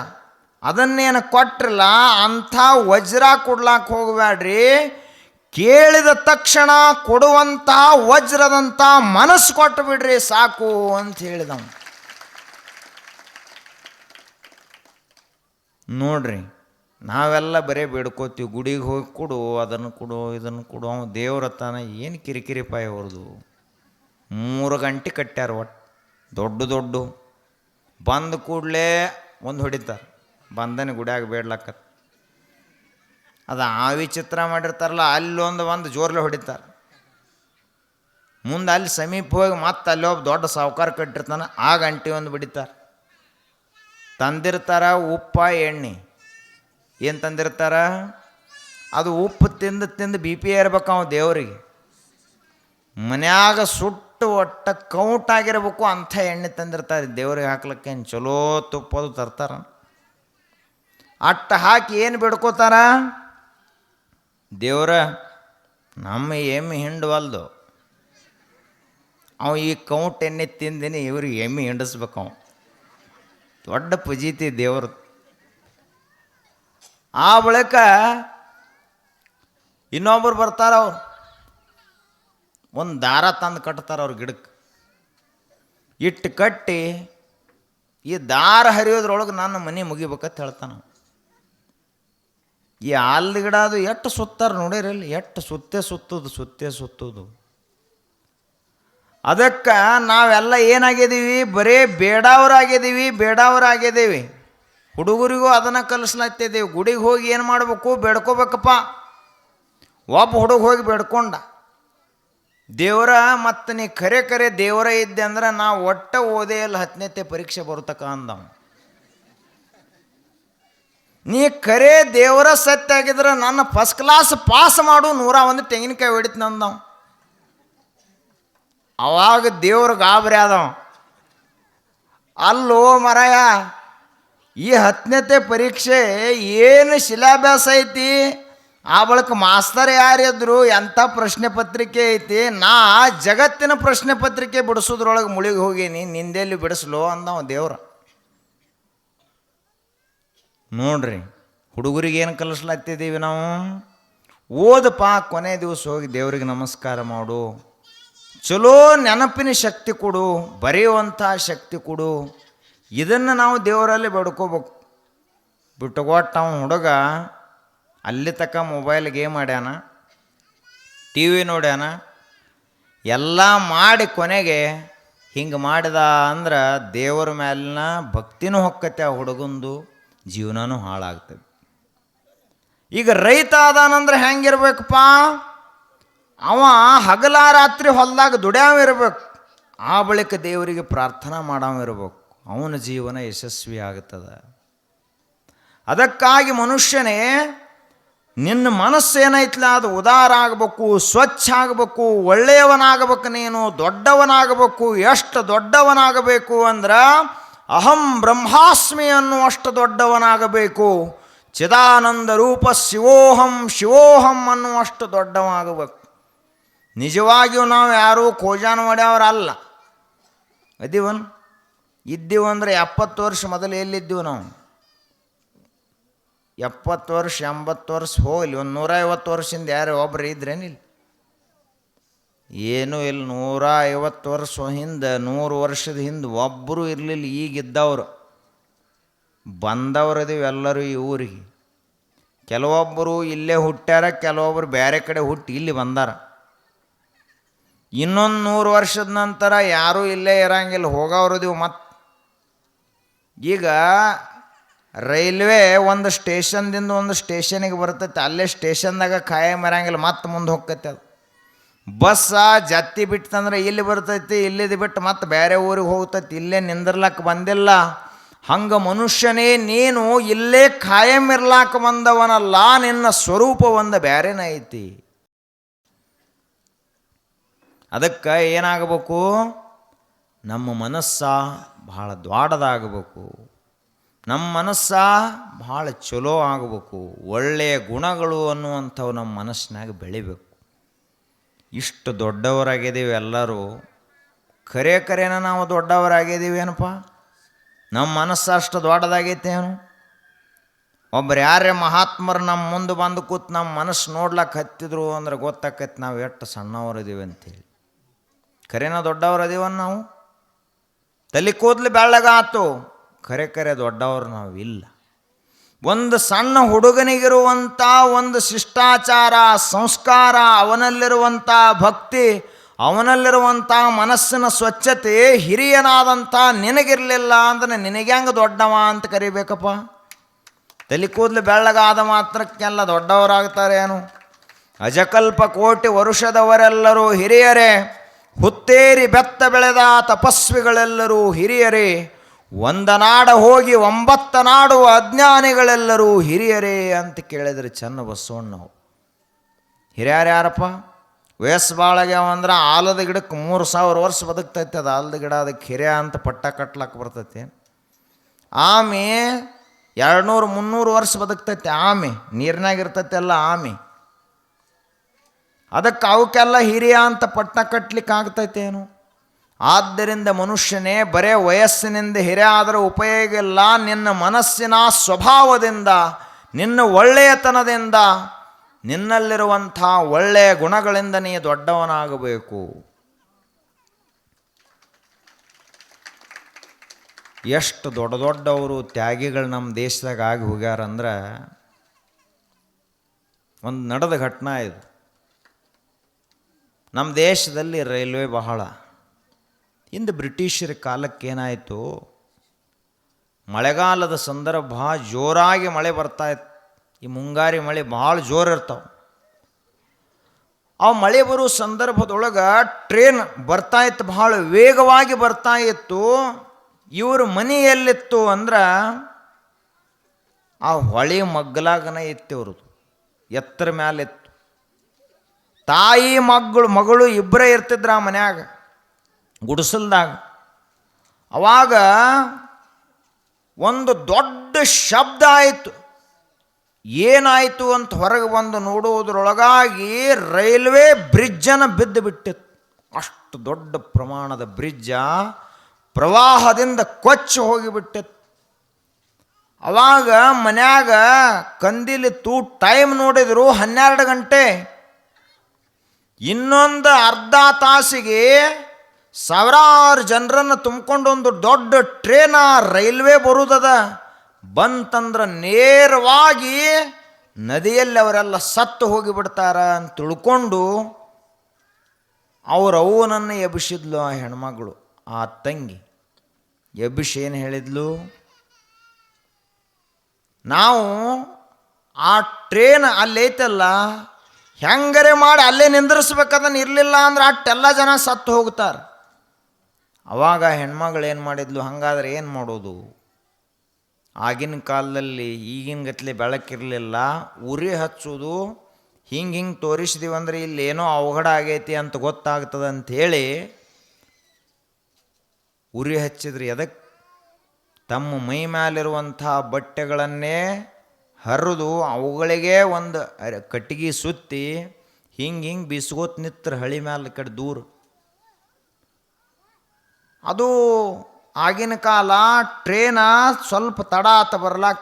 ಅದನ್ನೇನು ಕೊಟ್ರಲ್ಲ, ಅಂಥ ವಜ್ರ ಕೊಡ್ಲಾಕ ಹೋಗಬೇಡ್ರಿ. ಕೇಳಿದ ತಕ್ಷಣ ಕೊಡುವಂಥ ವಜ್ರದಂಥ ಮನಸ್ಸು ಕೊಟ್ಟು ಬಿಡ್ರಿ ಸಾಕು ಅಂತ ಹೇಳಿದವ. ನೋಡ್ರಿ, ನಾವೆಲ್ಲ ಬರೀ ಬೇಡ್ಕೋತೀವಿ, ಗುಡಿಗೆ ಹೋಗಿ ಕೊಡು, ಅದನ್ನು ಕೊಡು, ಇದನ್ನು ಕೊಡು. ಅವ ದೇವ್ರ ತಾನ ಏನು ಕಿರಿಕಿರಿ ಪಾಯ ಅವ್ರದು. 3 ಗಂಟೆ ಕಟ್ಟ್ಯಾರ ಒಟ್ಟು ದೊಡ್ಡ ಬಂದ ಕೂಡಲೇ ಒಂದು ಹೊಡಿತಾರೆ. ಬಂದನೆ ಗುಡಿಯಾಗ ಬೇಡ್ಲಕ್ಕತ್ತ. ಅದು ಆವಿ ಚಿತ್ರ ಮಾಡಿರ್ತಾರಲ್ಲ, ಅಲ್ಲೊಂದು ಜೋರ್ಲೆ ಹೊಡಿತಾರೆ. ಮುಂದೆ ಅಲ್ಲಿ ಸಮೀಪ ಹೋಗಿ ಮತ್ತೆ ಅಲ್ಲಿ ಒಬ್ಬ ದೊಡ್ಡ ಸಾವುಕಾರ ಕಟ್ಟಿರ್ತಾನೆ, ಆ ಗಂಟೆ ಒಂದು ಬಿಡಿತಾರೆ. ತಂದಿರ್ತಾರ ಉಪ್ಪ ಎಣ್ಣೆ. ಏನು ತಂದಿರ್ತಾರ? ಅದು ಉಪ್ಪು ತಿಂದು ಬಿ ಪಿ ಏರ್ಬೇಕು ಅವ ದೇವರಿಗೆ. ಮನ್ಯಾಗ ಸುಟ್ಟು ಒಟ್ಟ ಕೌಂಟಾಗಿರ್ಬೇಕು ಅಂಥ ಎಣ್ಣೆ ತಂದಿರ್ತಾರೆ ದೇವ್ರಿಗೆ ಹಾಕ್ಲಿಕ್ಕೆ. ಏನು ಚಲೋ ತುಪ್ಪದು ತರ್ತಾರ. ಅಟ್ಟ ಹಾಕಿ ಏನು ಬಿಡ್ಕೋತಾರ? ದೇವ್ರ, ನಮ್ಮ ಎಮ್ಮೆ ಹಿಂಡವಲ್ದು, ಅವ ಈ ಕೌಂಟ್ ಎಣ್ಣೆ ತಿಂದಿನಿ, ಇವ್ರಿಗೆ ಎಮ್ಮೆ ಹಿಂಡಿಸ್ಬೇಕು. ಅವ ದೊಡ್ಡ ಪಜೀತಿ ದೇವ್ರ. ಆ ಬಳಿಕ ಇನ್ನೊಬ್ಬರು ಬರ್ತಾರ. ಅವ್ರು ಒಂದು ದಾರ ತಂದು ಕಟ್ತಾರೆ ಅವ್ರ ಗಿಡಕ್ಕೆ. ಇಟ್ಟು ಕಟ್ಟಿ ಈ ದಾರ ಹರಿಯೋದ್ರೊಳಗೆ ನನ್ನ ಮನೆ ಮುಗಿಬೇಕಂತ ಹೇಳ್ತಾನ. ಈ ಆಲ್ದ ಗಿಡ ಅದು ಎಷ್ಟು ಸುತ್ತಾರ ನೋಡಿರಲ್ಲಿ, ಎಷ್ಟು ಸುತ್ತುದು. ಅದಕ್ಕೆ ನಾವೆಲ್ಲ ಏನಾಗಿದ್ದೀವಿ, ಬರೀ ಬೇಡವರಾಗಿದ್ದೀವಿ. ಹುಡುಗರಿಗೂ ಅದನ್ನು ಕಲಿಸ್ಲತ್ತಿದ್ದೀವಿ. ಗುಡಿಗೆ ಹೋಗಿ ಏನು ಮಾಡಬೇಕು, ಬೇಡ್ಕೋಬೇಕಪ್ಪ. ಒಬ್ಬ ಹುಡುಗ ಹೋಗಿ ಬೇಡ್ಕೊಂಡ, ದೇವರ ಮತ್ತು ನೀ ಖರೆ ಖರೆ ದೇವರ ಇದ್ದೆ ಅಂದ್ರೆ ನಾ ಒಟ್ಟ ಓದೇ ಇಲ್ಲ 10ನೇ ಪರೀಕ್ಷೆ ಬರ್ತಕ್ಕ ಅಂದವ. ನೀ ಖರೆ ದೇವರ ಸತ್ಯ ಆಗಿದ್ರೆ ನನ್ನ ಫಸ್ಟ್ ಕ್ಲಾಸ್ ಪಾಸ್ ಮಾಡು 101 ತೆಂಗಿನಕಾಯಿ ಹೊಡಿತು ನಂದವ. ಅವಾಗ ದೇವ್ರ ಗಾಬರಿ ಆದವ. ಅಲ್ಲೋ ಮರಾಯ, ಈ 10ನೇ ಪರೀಕ್ಷೆ ಏನು ಶಿಲಾಭ್ಯಾಸ ಐತಿ, ಆ ಬಳಿಕ ಮಾಸ್ತರ್ ಯಾರಿದ್ರು, ಎಂಥ ಪ್ರಶ್ನೆ ಪತ್ರಿಕೆ ಐತಿ, ನಾ ಜಗತ್ತಿನ ಪ್ರಶ್ನೆ ಪತ್ರಿಕೆ ಬಿಡಿಸೋದ್ರೊಳಗೆ ಮುಳುಗಿ ಹೋಗೀನಿ, ನಿಂದೆಲ್ಲಿ ಬಿಡಿಸ್ಲೋ ಅಂದವ ದೇವ್ರ. ನೋಡ್ರಿ, ಹುಡುಗರಿಗೆ ಏನು ಕಲಿಸ್ಲಾಗ್ತಿದ್ದೀವಿ ನಾವು? ಓದಪ್ಪ, ಕೊನೆ ದಿವಸ ಹೋಗಿ ದೇವ್ರಿಗೆ ನಮಸ್ಕಾರ ಮಾಡು, ಚಲೋ ನೆನಪಿನ ಶಕ್ತಿ ಕೊಡು, ಬರೆಯುವಂಥ ಶಕ್ತಿ ಕೊಡು. ಇದನ್ನು ನಾವು ದೇವರಲ್ಲಿ ಬೇಡ್ಕೋಬೇಕು. ಬಿಟ್ಟುಕೊಟ್ಟು ನಾವು ಹುಡುಗ ಅಲ್ಲಿ ತಕ್ಕ ಮೊಬೈಲ್ ಗೇಮ್ ಆಡ್ಯಾನ, ಟಿ ವಿ ನೋಡ್ಯಾನ, ಎಲ್ಲ ಮಾಡಿ ಕೊನೆಗೆ ಹಿಂಗೆ ಮಾಡಿದ ಅಂದ್ರೆ ದೇವರ ಮೇಲಿನ ಭಕ್ತಿನೂ ಹೊಕ್ಕತ್ತೆ, ಆ ಹುಡುಗಂದು ಜೀವನನೂ ಹಾಳಾಗ್ತದೆ. ಈಗ ರೈತ ಅದಾನಂದ್ರೆ ಹೆಂಗಿರ್ಬೇಕಪ್ಪ? ಅವ ಹಗಲ ರಾತ್ರಿ ಹೊಲದಾಗ ದುಡ್ಯಾವಿರ್ಬೇಕು, ಆ ಬಳಿಕ ದೇವರಿಗೆ ಪ್ರಾರ್ಥನಾ ಮಾಡಾವಿರ್ಬೇಕು, ಅವನ ಜೀವನ ಯಶಸ್ವಿ ಆಗ್ತದೆ. ಅದಕ್ಕಾಗಿ ಮನುಷ್ಯನೇ ನಿನ್ನ ಮನಸ್ಸೇನೈತಲ್ಲ ಅದು ಉದಾರ ಆಗಬೇಕು, ಸ್ವಚ್ಛ ಆಗಬೇಕು, ಒಳ್ಳೆಯವನಾಗಬೇಕು, ನೀನು ದೊಡ್ಡವನಾಗಬೇಕು. ಎಷ್ಟು ದೊಡ್ಡವನಾಗಬೇಕು ಅಂದ್ರೆ ಅಹಂ ಬ್ರಹ್ಮಾಸ್ಮಿ ಅನ್ನುವಷ್ಟು ದೊಡ್ಡವನಾಗಬೇಕು. ಚಿದಾನಂದ ರೂಪ ಶಿವೋಹಂ ಶಿವೋಹಂ ಅನ್ನುವಷ್ಟು ದೊಡ್ಡವಾಗಬೇಕು. ನಿಜವಾಗಿಯೂ ನಾವು ಯಾರೂ ಖೋಜಾನ ಮಾಡ್ಯವ್ರಲ್ಲ. ಅದೀವನ್ ಇದ್ದೀವಂದ್ರೆ 70 ವರ್ಷ ಮೊದಲು ಎಲ್ಲಿದ್ದೀವಿ ನಾವು? 70 ವರ್ಷ 80 ವರ್ಷ ಹೋಗಲಿ, ಒಂದು 150 ವರ್ಷದಿಂದ ಯಾರು ಒಬ್ರು ಇದ್ರೇನಿಲ್ಲ? ಏನೂ ಇಲ್ಲ. 150 ವರ್ಷ ಹಿಂದೆ, 100 ವರ್ಷದ ಹಿಂದೆ ಒಬ್ಬರು ಇರಲಿಲ್ಲ. ಈಗಿದ್ದವರು ಬಂದವರದೀವಿ ಎಲ್ಲರೂ ಈ ಊರಿಗೆ. ಕೆಲವೊಬ್ಬರು ಇಲ್ಲೇ ಹುಟ್ಟ್ಯಾರ, ಕೆಲವೊಬ್ಬರು ಬೇರೆ ಕಡೆ ಹುಟ್ಟಿ ಇಲ್ಲಿ ಬಂದಾರ. ಇನ್ನೊಂದು 100 ವರ್ಷದ ನಂತರ ಯಾರೂ ಇಲ್ಲೇ ಇರಂಗಿಲ್ಲ, ಹೋಗೋರದೀವಿ. ಮತ್ತು ಈಗ ರೈಲ್ವೆ ಒಂದು ಸ್ಟೇಷನ್ದಿಂದ ಒಂದು ಸ್ಟೇಷನಿಗೆ ಬರ್ತೈತೆ, ಅಲ್ಲೇ ಸ್ಟೇಷನ್ದಾಗ ಕಾಯಂ ಇರಂಗಿಲ್ಲ, ಮತ್ತೆ ಮುಂದೆ ಹೋಗ್ತೈತೆ. ಅದು ಬಸ್ಸ ಜತ್ತಿ ಬಿಟ್ಟಂದ್ರೆ ಇಲ್ಲಿ ಬರ್ತೈತಿ, ಇಲ್ಲಿದ್ದು ಬಿಟ್ಟು ಮತ್ತೆ ಬೇರೆ ಊರಿಗೆ ಹೋಗ್ತೈತಿ, ಇಲ್ಲೇ ನಿಂದಿರ್ಲಕ್ಕೆ ಬಂದಿಲ್ಲ. ಹಂಗೆ ಮನುಷ್ಯನೇ ನೀನು ಇಲ್ಲೇ ಕಾಯಂ ಇರ್ಲಾಕ ಬಂದವನಲ್ಲ, ನಿನ್ನ ಸ್ವರೂಪ ಒಂದು ಬೇರೆನೇ ಐತಿ. ಅದಕ್ಕೆ ಏನಾಗಬೇಕು? ನಮ್ಮ ಮನಸ್ಸ ಭಾಳ ದೊಡ್ಡದಾಗಬೇಕು, ನಮ್ಮ ಮನಸ್ಸ ಭಾಳ ಚಲೋ ಆಗಬೇಕು, ಒಳ್ಳೆಯ ಗುಣಗಳು ಅನ್ನುವಂಥವು ನಮ್ಮ ಮನಸ್ಸಿನಾಗ ಬೆಳಿಬೇಕು. ಇಷ್ಟು ದೊಡ್ಡವರಾಗಿದ್ದೀವಿ ಎಲ್ಲರೂ, ಖರೇನ ನಾವು ದೊಡ್ಡವರಾಗಿದ್ದೀವಿ ಏನಪ್ಪ? ನಮ್ಮ ಮನಸ್ಸು ಅಷ್ಟು ದೊಡ್ಡದಾಗೈತೆ ಏನು? ಒಬ್ಬರು ಯಾರೇ ಮಹಾತ್ಮರು ನಮ್ಮ ಮುಂದೆ ಬಂದು ಕೂತು ನಮ್ಮ ಮನಸ್ಸು ನೋಡ್ಲಕ್ಕೆ ಹತ್ತಿದ್ರು ಅಂದ್ರೆ ಗೊತ್ತಾಕೈತೆ ನಾವು ಎಷ್ಟು ಸಣ್ಣವರಿದ್ದೀವಿ ಅಂತೇಳಿ. ಖರೇನ ದೊಡ್ಡವರದೀವನ್ ನಾವು? ತಲೆ ಕೂದಲು ಬೆಳ್ಳಗಾತು, ಖರೆ ದೊಡ್ಡವರು ನಾವು ಇಲ್ಲ. ಒಂದು ಸಣ್ಣ ಹುಡುಗನಿಗಿರುವಂಥ ಒಂದು ಶಿಷ್ಟಾಚಾರ, ಸಂಸ್ಕಾರ, ಅವನಲ್ಲಿರುವಂಥ ಭಕ್ತಿ, ಅವನಲ್ಲಿರುವಂಥ ಮನಸ್ಸಿನ ಸ್ವಚ್ಛತೆ ಹಿರಿಯನಾದಂಥ ನಿನಗಿರಲಿಲ್ಲ ಅಂದ್ರೆ ನಿನಗೆ ಹೆಂಗೆ ದೊಡ್ಡವ ಅಂತ ಕರಿಬೇಕಪ್ಪ? ತಲೆ ಕೂದಲು ಬೆಳ್ಳಗಾದ ಮಾತ್ರಕ್ಕೆಲ್ಲ ದೊಡ್ಡವರಾಗ್ತಾರೆ ಏನು? ಅಜಕಲ್ಪ ಕೋಟಿ ವರುಷದವರೆಲ್ಲರೂ ಹಿರಿಯರೇ, ಹುತ್ತೇರಿ ಬೆತ್ತ ಬೆಳೆದ ತಪಸ್ವಿಗಳೆಲ್ಲರೂ ಹಿರಿಯರೇ, ಒಂದ ನಾಡ ಹೋಗಿ 9 ನಾಡುವ ಅಜ್ಞಾನಿಗಳೆಲ್ಲರೂ ಹಿರಿಯರೇ ಅಂತ ಕೇಳಿದ್ರೆ ಚೆನ್ನ ಬಸವಣ್ಣವು. ಹಿರಿಯರು ಯಾರಪ್ಪ? ವಯಸ್ಸು ಭಾಳಾಗ್ಯಾವ ಅಂದ್ರೆ ಆಲದ ಗಿಡಕ್ಕೆ 3000 ವರ್ಷ ಬದುಕ್ತೈತೆ. ಅದು ಆಲದ ಗಿಡ, ಅದಕ್ಕೆ ಹಿರಿಯ ಅಂತ ಪಟ್ಟ ಕಟ್ಲಕ್ಕೆ ಬರ್ತೈತಿ. ಆಮೆ 200-300 ವರ್ಷ ಬದುಕ್ತೈತೆ. ಆಮೆ ನೀರಿನಾಗಿರ್ತೈತೆ ಎಲ್ಲ ಆಮೆ. ಅದಕ್ಕೆ ಅವಕ್ಕೆಲ್ಲ ಹಿರಿಯ ಅಂತ ಪಟ್ಟ ಕಟ್ಲಿಕ್ಕೆ ಆಗ್ತೈತೇನು? ಆದ್ದರಿಂದ ಮನುಷ್ಯನೇ ಬರೇ ವಯಸ್ಸಿನಿಂದ ಹಿರಿಯ ಆದರೂ ಉಪಯೋಗ ಇಲ್ಲ. ನಿನ್ನ ಮನಸ್ಸಿನ ಸ್ವಭಾವದಿಂದ, ನಿನ್ನ ಒಳ್ಳೆಯತನದಿಂದ, ನಿನ್ನಲ್ಲಿರುವಂಥ ಒಳ್ಳೆಯ ಗುಣಗಳಿಂದ ನೀ ದೊಡ್ಡವನಾಗಬೇಕು. ಎಷ್ಟು ದೊಡ್ಡವರು ತ್ಯಾಗಿಗಳು ನಮ್ಮ ದೇಶದಾಗ ಆಗಿ ಹೋಗ್ಯಾರಂದ್ರೆ, ಒಂದು ನಡೆದ ಘಟನಾ ಇದು. ನಮ್ಮ ದೇಶದಲ್ಲಿ ರೈಲ್ವೆ ಬಹಳ ಹಿಂದೆ ಬ್ರಿಟಿಷರ ಕಾಲಕ್ಕೇನಾಯಿತು, ಮಳೆಗಾಲದ ಸಂದರ್ಭ ಜೋರಾಗಿ ಮಳೆ ಬರ್ತಾಯಿತ್ತು. ಈ ಮುಂಗಾರಿ ಮಳೆ ಭಾಳ ಜೋರು ಇರ್ತಾವೆ. ಆ ಮಳೆ ಬರೋ ಸಂದರ್ಭದೊಳಗೆ ಟ್ರೇನ್ ಬರ್ತಾ ಇತ್ತು, ಭಾಳ ವೇಗವಾಗಿ ಬರ್ತಾ ಇತ್ತು. ಇವ್ರ ಮನೆ ಎಲ್ಲಿತ್ತು ಅಂದ್ರೆ ಆ ಹೊಳೆ ಮಗ್ಗಲಾಗನ ಇತ್ತು, ಇವ್ರದ್ದು ಎತ್ತರ ಮ್ಯಾಲೆ ಇತ್ತು. ತಾಯಿ ಮಗಳು ಇಬ್ಬರೇ ಇರ್ತಿದ್ರು ಆ ಮನ್ಯಾಗ ಗುಡಿಸಲ್ದಾಗ. ಅವಾಗ ಒಂದು ದೊಡ್ಡ ಶಬ್ದ ಆಯಿತು. ಏನಾಯಿತು ಅಂತ ಹೊರಗೆ ಬಂದು ನೋಡುವುದರೊಳಗಾಗಿ ರೈಲ್ವೆ ಬ್ರಿಡ್ಜನ್ನು ಬಿದ್ದು ಬಿಟ್ಟಿತ್ತು. ಅಷ್ಟು ದೊಡ್ಡ ಪ್ರಮಾಣದ ಬ್ರಿಡ್ಜ ಪ್ರವಾಹದಿಂದ ಕೊಚ್ಚಿ ಹೋಗಿಬಿಟ್ಟಿತ್ತು. ಅವಾಗ ಮನ್ಯಾಗ ಕಂದಿಲಿತ್ತು, ಟೈಮ್ ನೋಡಿದ್ರು 12 ಗಂಟೆ. ಇನ್ನೊಂದು ಅರ್ಧ ತಾಸಿಗೆ ಸಾವಿರಾರು ಜನರನ್ನು ತುಂಬಿಕೊಂಡು ಒಂದು ದೊಡ್ಡ ಟ್ರೇನ ರೈಲ್ವೆ ಬರುವುದದ. ಬಂತಂದ್ರೆ ನೇರವಾಗಿ ನದಿಯಲ್ಲಿ ಅವರೆಲ್ಲ ಸತ್ತು ಹೋಗಿಬಿಡ್ತಾರ ಅಂತ ತಿಳ್ಕೊಂಡು ಅವ್ರ ಅವನನ್ನು ಎಬ್ಬಿಸಿದ್ಲು ಆ ಹೆಣ್ಮಗಳು, ಆ ತಂಗಿ ಎಬ್ಬಿಸಿ ಏನು ಹೇಳಿದ್ಲು, ನಾವು ಆ ಟ್ರೇನ್ ಅಲ್ಲೈತಲ್ಲ ಹೆಂಗರೆ ಮಾಡಿ ಅಲ್ಲೇ ನಿಂದ್ರಿಸ್ಬೇಕದನ್ನು, ಇರಲಿಲ್ಲ ಅಂದ್ರೆ ಅಷ್ಟೆಲ್ಲ ಜನ ಸತ್ತು ಹೋಗ್ತಾರೆ. ಅವಾಗ ಹೆಣ್ಮಗಳು ಏನು ಮಾಡಿದ್ಲು, ಹಾಗಾದ್ರೆ ಏನು ಮಾಡೋದು, ಆಗಿನ ಕಾಲದಲ್ಲಿ ಈಗಿನ ಗತ್ಲೆ ಬೆಳಕಿರಲಿಲ್ಲ, ಉರಿ ಹಚ್ಚೋದು ಹಿಂಗೆ ತೋರಿಸಿದೀವಂದ್ರೆ ಇಲ್ಲಿ ಏನೋ ಅವಘಡ ಆಗೈತಿ ಅಂತ ಗೊತ್ತಾಗ್ತದೆ ಅಂಥೇಳಿ ಉರಿ ಹಚ್ಚಿದ್ರಿ. ಎದಕ್ಕೆ? ತಮ್ಮ ಮೈ ಮೇಲಿರುವಂಥ ಬಟ್ಟೆಗಳನ್ನೇ ಹರಿದು ಅವುಗಳಿಗೆ ಒಂದು ಕಟ್ಟಿಗೆ ಸುತ್ತಿ ಹಿಂಗೆ ಬಿಸ್ಕೋತ್ ನಿತ್ರ ಹಳಿ ಮ್ಯಾಲ ಕಡೆ ದೂರ. ಅದು ಆಗಿನ ಕಾಲ ಟ್ರೇನ ಸ್ವಲ್ಪ ತಡ ಆತ ಬರ್ಲಾಕ,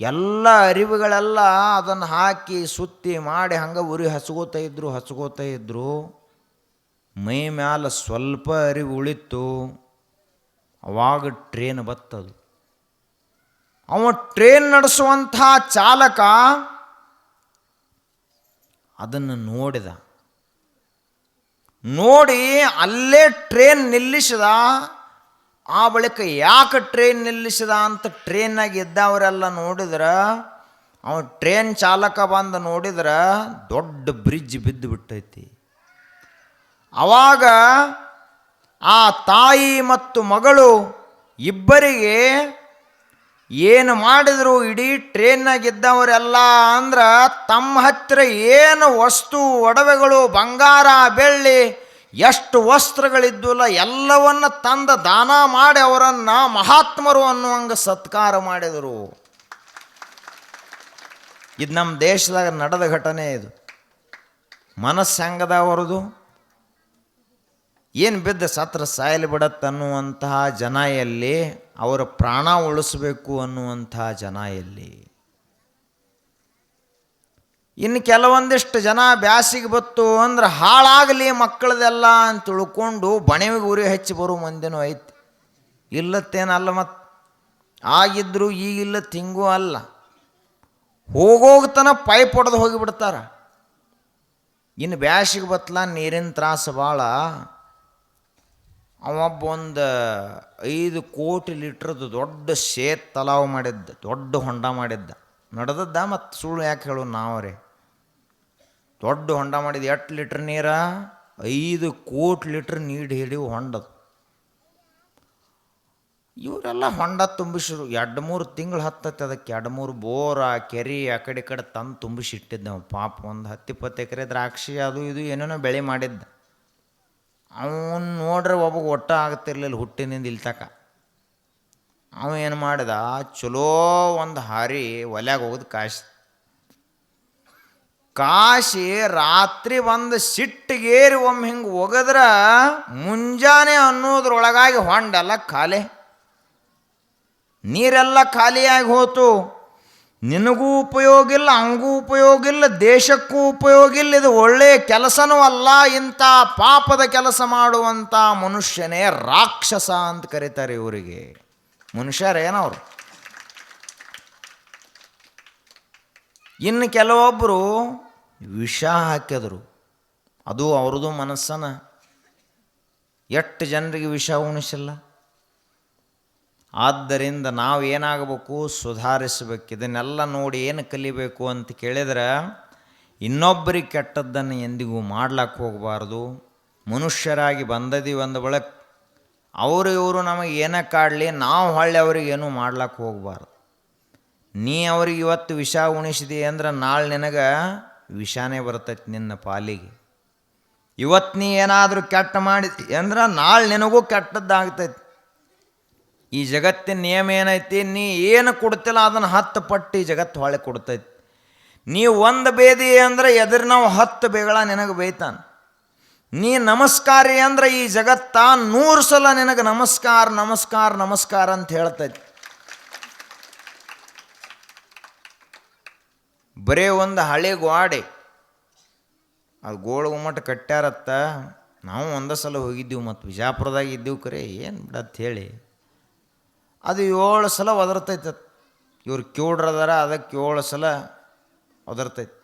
ಎಲ್ಲ ಅರಿವುಗಳೆಲ್ಲ ಅದನ್ನು ಹಾಕಿ ಸುತ್ತಿ ಮಾಡಿ ಹಂಗೆ ಉರಿ ಹಚ್ಕೋತಾ ಇದ್ರು. ಮೈ ಮ್ಯಾಲ ಸ್ವಲ್ಪ ಅರಿವು ಉಳಿತು, ಅವಾಗ ಟ್ರೇನ್ ಬತ್ತದು. ಅವ ಟ್ರೇನ್ ನಡೆಸುವಂಥ ಚಾಲಕ ಅದನ್ನು ನೋಡಿ ಅಲ್ಲೇ ಟ್ರೇನ್ ನಿಲ್ಲಿಸಿದ. ಆ ಬಳಿಕ ಯಾಕೆ ಟ್ರೇನ್ ನಿಲ್ಲಿಸಿದ ಅಂತ ಟ್ರೇನ್ನಾಗ ಇದ್ದವರೆಲ್ಲ ನೋಡಿದ್ರೆ, ಅವನು ಟ್ರೇನ್ ಚಾಲಕ ಬಂದು ನೋಡಿದ್ರೆ ದೊಡ್ಡ ಬ್ರಿಡ್ಜ್ ಬಿದ್ದು ಬಿಟ್ಟೈತಿ. ಅವಾಗ ಆ ತಾಯಿ ಮತ್ತು ಮಗಳು ಇಬ್ಬರಿಗೆ ಏನು ಮಾಡಿದ್ರು, ಇಡೀ ಟ್ರೇನ್ನಾಗಿದ್ದವರೆಲ್ಲ ಅಂದ್ರೆ ತಮ್ಮ ಹತ್ತಿರ ಏನು ವಸ್ತು ಒಡವೆಗಳು ಬಂಗಾರ ಬೆಳ್ಳಿ ಎಷ್ಟು ವಸ್ತ್ರಗಳಿದ್ವಲ್ಲ ಎಲ್ಲವನ್ನ ತಂದ ದಾನ ಮಾಡಿ ಅವರನ್ನು ಮಹಾತ್ಮರು ಅನ್ನುವಂಗೆ ಸತ್ಕಾರ ಮಾಡಿದರು. ಇದು ನಮ್ಮ ದೇಶದಾಗ ನಡೆದ ಘಟನೆ. ಇದು ಮನಸ್ಸು ಹೆಂಗದವರದು, ಏನು ಬಿದ್ದ ಸತ್ರ ಸಾಯಲಿ ಬಿಡತ್ತನ್ನುವಂತಹ ಜನ ಎಲ್ಲಿ, ಅವರ ಪ್ರಾಣ ಉಳಿಸಬೇಕು ಅನ್ನುವಂತಹ ಜನ ಎಲ್ಲಿ. ಇನ್ನು ಕೆಲವೊಂದಿಷ್ಟು ಜನ ಬ್ಯಾಸಿಗೆ ಬತ್ತು ಅಂದ್ರೆ ಹಾಳಾಗಲಿ ಮಕ್ಕಳದೆಲ್ಲ ಅಂತ ತಿಳ್ಕೊಂಡು ಬಣವಿಗೆ ಉರಿ ಹಚ್ಚಿ ಬರೋ ಮಂದಿನೂ ಐತಿ. ಇಲ್ಲತ್ತೇನಲ್ಲ, ಮತ್ತು ಆಗಿದ್ರು ಈಗಿಲ್ಲ ತಿಂಗೂ ಅಲ್ಲ, ಹೋಗೋಗ್ತನ ಪೈಪ್ ಹೊಡೆದು ಹೋಗಿಬಿಡ್ತಾರ. ಇನ್ನು ಬ್ಯಾಸಿಗೆ ಬತ್ತಲ ನೀರಿನ ತ್ರಾಸು ಭಾಳ. ಅವೊಬ್ಬ ಒಂದು 5 ಕೋಟಿ ಲೀಟ್ರದ್ದು ದೊಡ್ಡ ಶೇತ್ ತಲಾವ್ ಮಾಡಿದ್ದ, ದೊಡ್ಡ ಹೊಂಡ ಮಾಡಿದ್ದ. ನಡೆದದ್ದ, ಮತ್ತು ಸುಳ್ಳು ಯಾಕೆ ಹೇಳು ನಾವರೇ. ದೊಡ್ಡ ಹೊಂಡ ಮಾಡಿದ್ದು. 8 ಲೀಟ್ರ್ ನೀರ, 5 ಕೋಟಿ ಲೀಟ್ರ್ ನೀರು ಹಿಡಿಯುವ ಹೊಂಡದು. ಇವರೆಲ್ಲ ಹೊಂಡ ತುಂಬಿಸಿರು. 2-3 ತಿಂಗಳು ಹತ್ತತ್ತೆ ಅದಕ್ಕೆ. 2-3 ಬೋರ ಕೆರೆ ಆ ಕಡೆ ಈ ಕಡೆ ತಂದು ತುಂಬಿಸಿಟ್ಟಿದ್ದ ನಾವು. ಪಾಪ ಒಂದು 10-20 ಎಕರೆ ದ್ರಾಕ್ಷಿ ಅದು ಇದು ಏನೇನೋ ಬೆಳೆ ಮಾಡಿದ್ದ. ಅವನು ನೋಡ್ರೆ ಒಬ್ಬ ಒಟ್ಟ ಆಗ್ತಿರ್ಲಿಲ್ಲ ಹುಟ್ಟಿನಿಂದ ಇಲ್ಲಿ ತಕ. ಅವ ಏನು ಮಾಡಿದ, ಚಲೋ ಒಂದು ಹಾರಿ ಒಲ್ಯಾಗ ಹೋಗೋದು ಕಾಶಿ ರಾತ್ರಿ ಬಂದು ಸಿಟ್ಟಿಗೇರಿ ಒಮ್ಮೆ ಹಿಂಗೆ ಒಗದ್ರೆ ಮುಂಜಾನೆ ಅನ್ನೋದ್ರೊಳಗಾಗಿ ಹೊಂಡೆಲ್ಲ ಖಾಲಿ, ನೀರೆಲ್ಲ ಖಾಲಿಯಾಗಿ ಹೋತು. ನಿನಗೂ ಉಪಯೋಗ ಇಲ್ಲ, ಹಂಗೂ ಉಪಯೋಗ ಇಲ್ಲ, ದೇಶಕ್ಕೂ ಉಪಯೋಗ ಇಲ್ಲ. ಇದು ಒಳ್ಳೆಯ ಕೆಲಸನೂ ಅಲ್ಲ. ಇಂಥ ಪಾಪದ ಕೆಲಸ ಮಾಡುವಂಥ ಮನುಷ್ಯನೇ ರಾಕ್ಷಸ ಅಂತ ಕರೀತಾರೆ ಇವರಿಗೆ. ಮನುಷ್ಯರೇನವರು. ಇನ್ನು ಕೆಲವೊಬ್ಬರು ವಿಷ ಹಾಕಿದ್ರು, ಅದು ಅವ್ರದ್ದು ಮನಸ್ಸನ. ಎಷ್ಟು ಜನರಿಗೆ ವಿಷ ಉಣಿಸಿಲ್ಲ. ಆದ್ದರಿಂದ ನಾವು ಏನಾಗಬೇಕು, ಸುಧಾರಿಸಬೇಕು. ಇದನ್ನೆಲ್ಲ ನೋಡಿ ಏನು ಕಲಿಬೇಕು ಅಂತ ಕೇಳಿದ್ರೆ, ಇನ್ನೊಬ್ಬರಿಗೆ ಕೆಟ್ಟದ್ದನ್ನು ಎಂದಿಗೂ ಮಾಡ್ಲಕ್ಕೆ ಹೋಗಬಾರ್ದು. ಮನುಷ್ಯರಾಗಿ ಬಂದದೀವಿ ಅಂದ ಬಳಕ ಅವರು ಇವರು ನಮಗೆ ಏನೇ ಕಾಡಲಿ ನಾವು ಹೊಳ್ಳಿ ಅವ್ರಿಗೆ ಏನೂ ಮಾಡ್ಲಕ್ಕೆ ಹೋಗಬಾರ್ದು. ನೀ ಅವ್ರಿಗೆ ಇವತ್ತು ವಿಷ ಉಣಿಸಿದಿ ಅಂದ್ರೆ ನಾಳೆ ನಿನಗೆ ವಿಷಾನೇ ಬರ್ತೈತಿ ನಿನ್ನ ಪಾಲಿಗೆ. ಇವತ್ತು ನೀ ಏನಾದರೂ ಕೆಟ್ಟ ಮಾಡಿದಿ ಅಂದ್ರೆ ನಾಳೆ ನಿನಗೂ ಕೆಟ್ಟದ್ದಾಗ್ತೈತಿ. ಈ ಜಗತ್ತಿನ ನಿಯಮ ಏನೈತಿ, ನೀ ಏನು ಕೊಡ್ತಿಲ್ಲ ಅದನ್ನು 10 ಪಟ್ಟು ಈ ಜಗತ್ತು ಹೊಳೆ ಕೊಡ್ತೈತಿ. ನೀ ಒಂದು ಬೇದಿ ಅಂದ್ರೆ ಎದುರು ನಾವು 10 ಬೇಗಳ ನಿನಗೆ ಬೇಯ್ತಾನೆ. ನೀ ನಮಸ್ಕಾರಿ ಅಂದ್ರೆ ಈ ಜಗತ್ತ 100 ಸಲ ನಿನಗೆ ನಮಸ್ಕಾರ ನಮಸ್ಕಾರ ನಮಸ್ಕಾರ ಅಂತ ಹೇಳ್ತೈತಿ. ಬರೇ ಒಂದು ಹಳೆ ಗೋಡೆ ಅದು ಗೋಳು ಗುಮ್ಮಟ ಕಟ್ಟ್ಯಾರತ್ತ. ನಾವು ಒಂದೇ ಸಲ ಹೋಗಿದ್ದೀವಿ, ಮತ್ತು ವಿಜಾಪುರದಾಗ ಇದ್ದೀವಿ. ಕರೆ ಏನು ಬಿಡತ್ತ ಹೇಳಿ ಅದು 7 ಸಲ ಒದರ್ತೈತೆ. ಇವ್ರು ಕಿವುಡ್ರದಾರ, ಅದಕ್ಕೆ 7 ಸಲ ಒದರ್ತೈತೆ.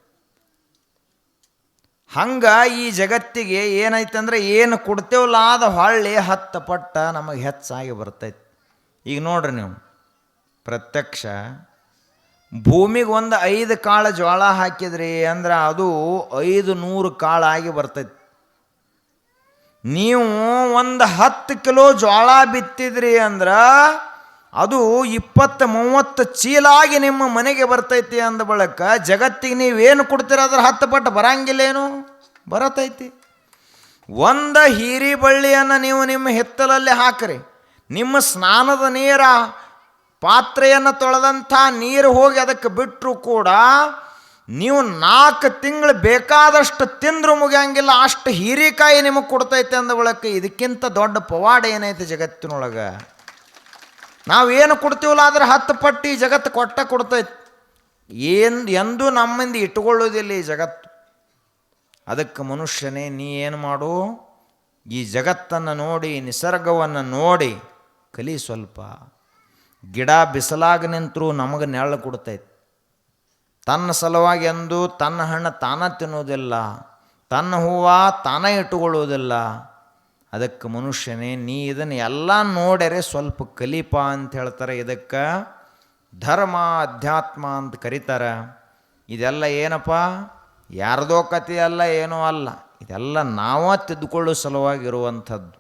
ಹಂಗೆ ಈ ಜಗತ್ತಿಗೆ ಏನೈತೆ ಅಂದ್ರೆ ಏನು ಕೊಡ್ತೇವಲ್ಲ ಅದು ಹೊಳ್ಳಿ 10 ಪಟ್ಟ ನಮಗೆ ಹೆಚ್ಚಾಗಿ ಬರ್ತೈತೆ. ಈಗ ನೋಡ್ರಿ ನೀವು ಪ್ರತ್ಯಕ್ಷ ಭೂಮಿಗೆ ಒಂದು 5 ಕಾಳು ಜೋಳ ಹಾಕಿದ್ರಿ ಅಂದ್ರೆ ಅದು 500 ಕಾಳಾಗಿ ಬರ್ತೈತಿ. ನೀವು ಒಂದು 10 ಕಿಲೋ ಜೋಳ ಬಿತ್ತಿದ್ರಿ ಅಂದ್ರೆ ಅದು 20-30 ಚೀಲಾಗಿ ನಿಮ್ಮ ಮನೆಗೆ ಬರ್ತೈತಿ. ಅಂದ ಬಳಕ ಜಗತ್ತಿಗೆ ನೀವೇನು ಕೊಡ್ತೀರ ಅದ್ರ 10 ಪಟ್ಟು ಬರಂಗಿಲ್ಲೇನು, ಬರತೈತಿ. ಒಂದು ಹೀರಿ ಬಳ್ಳಿಯನ್ನು ನೀವು ನಿಮ್ಮ ಹಿತ್ತಲಲ್ಲಿ ಹಾಕ್ರಿ, ನಿಮ್ಮ ಸ್ನಾನದ ನೀರ ಪಾತ್ರೆಯನ್ನು ತೊಳೆದಂಥ ನೀರು ಹೋಗಿ ಅದಕ್ಕೆ ಬಿಟ್ಟರು ಕೂಡ ನೀವು 4 ತಿಂಗಳು ಬೇಕಾದಷ್ಟು ತಿಂದರೂ ಮುಗಿಯಂಗಿಲ್ಲ, ಅಷ್ಟು ಹೀರಿಕಾಯಿ ನಿಮಗೆ ಕೊಡ್ತೈತೆ. ಅಂದ ಬಳಕ ಇದಕ್ಕಿಂತ ದೊಡ್ಡ ಪವಾಡ ಏನೈತೆ ಜಗತ್ತಿನೊಳಗೆ? ನಾವೇನು ಕೊಡ್ತೀವಲ್ಲ ಆದರೆ 10 ಪಟ್ಟು ಈ ಜಗತ್ತು ಕೊಡ್ತೈತಿ. ಎಂದೂ ನಮ್ಮಿಂದ ಇಟ್ಕೊಳ್ಳೋದಿಲ್ಲ ಈ ಜಗತ್ತು. ಅದಕ್ಕೆ ಮನುಷ್ಯನೇ ನೀ ಏನು ಮಾಡು, ಈ ಜಗತ್ತನ್ನು ನೋಡಿ ನಿಸರ್ಗವನ್ನು ನೋಡಿ ಕಲಿ ಸ್ವಲ್ಪ. ಗಿಡ ಬಿಸಿಲಾಗ ನಿಂತರೂ ನಮಗೆ ನೆರಳು ಕೊಡ್ತೈತಿ. ತನ್ನ ಸಲುವಾಗಿ ಎಂದು ತನ್ನ ಹಣ್ಣು ತಾನ ತಿನ್ನೋದಿಲ್ಲ, ತನ್ನ ಹೂವು ತಾನೇ ಇಟ್ಟುಕೊಳ್ಳೋದಿಲ್ಲ. ಅದಕ್ಕೆ ಮನುಷ್ಯನೇ ನೀ ಇದನ್ನು ಎಲ್ಲ ನೋಡ್ಯಾರೆ ಸ್ವಲ್ಪ ಕಲಿಪ ಅಂತ ಹೇಳ್ತಾರೆ. ಇದಕ್ಕೆ ಧರ್ಮ ಅಧ್ಯಾತ್ಮ ಅಂತ ಕರೀತಾರೆ. ಇದೆಲ್ಲ ಏನಪ್ಪ, ಯಾರದೋ ಕಥೆ ಅಲ್ಲ, ಏನೂ ಅಲ್ಲ. ಇದೆಲ್ಲ ನಾವೇ ತಿದ್ದುಕೊಳ್ಳೋ ಸಲುವಾಗಿರುವಂಥದ್ದು.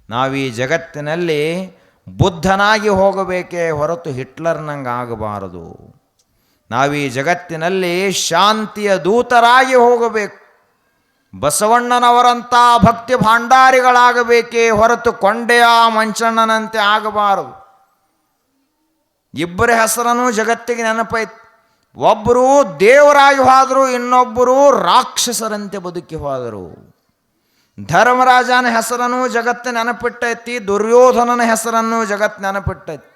ನಾವು ಈ ಜಗತ್ತಿನಲ್ಲಿ ಬುದ್ಧನಾಗಿ ಹೋಗಬೇಕೇ ಹೊರತು ಹಿಟ್ಲರ್ನಂಗೆ ಆಗಬಾರದು. ನಾವು ಈ ಜಗತ್ತಿನಲ್ಲಿ ಶಾಂತಿಯ ದೂತರಾಗಿ ಹೋಗಬೇಕು. ಬಸವಣ್ಣನವರಂಥ ಭಕ್ತಿ ಭಾಂಡಾರಿಗಳಾಗಬೇಕೇ ಹೊರತು ಕೊಂಡೆಯ ಮಂಚಣ್ಣನಂತೆ ಆಗಬಾರದು. ಇಬ್ಬರ ಹೆಸರನ್ನು ಜಗತ್ತಿಗೆ ನೆನಪೈತಿ. ಒಬ್ಬರು ದೇವರಾಗಿ ಹೋದರು, ಇನ್ನೊಬ್ಬರು ರಾಕ್ಷಸರಂತೆ ಬದುಕಿ ಹೋದರು. ಧರ್ಮರಾಜನ ಹೆಸರನ್ನು ಜಗತ್ತು ನೆನಪಿಟ್ಟೈತಿ, ದುರ್ಯೋಧನನ ಹೆಸರನ್ನು ಜಗತ್ತು ನೆನಪಿಟ್ಟೈತಿ.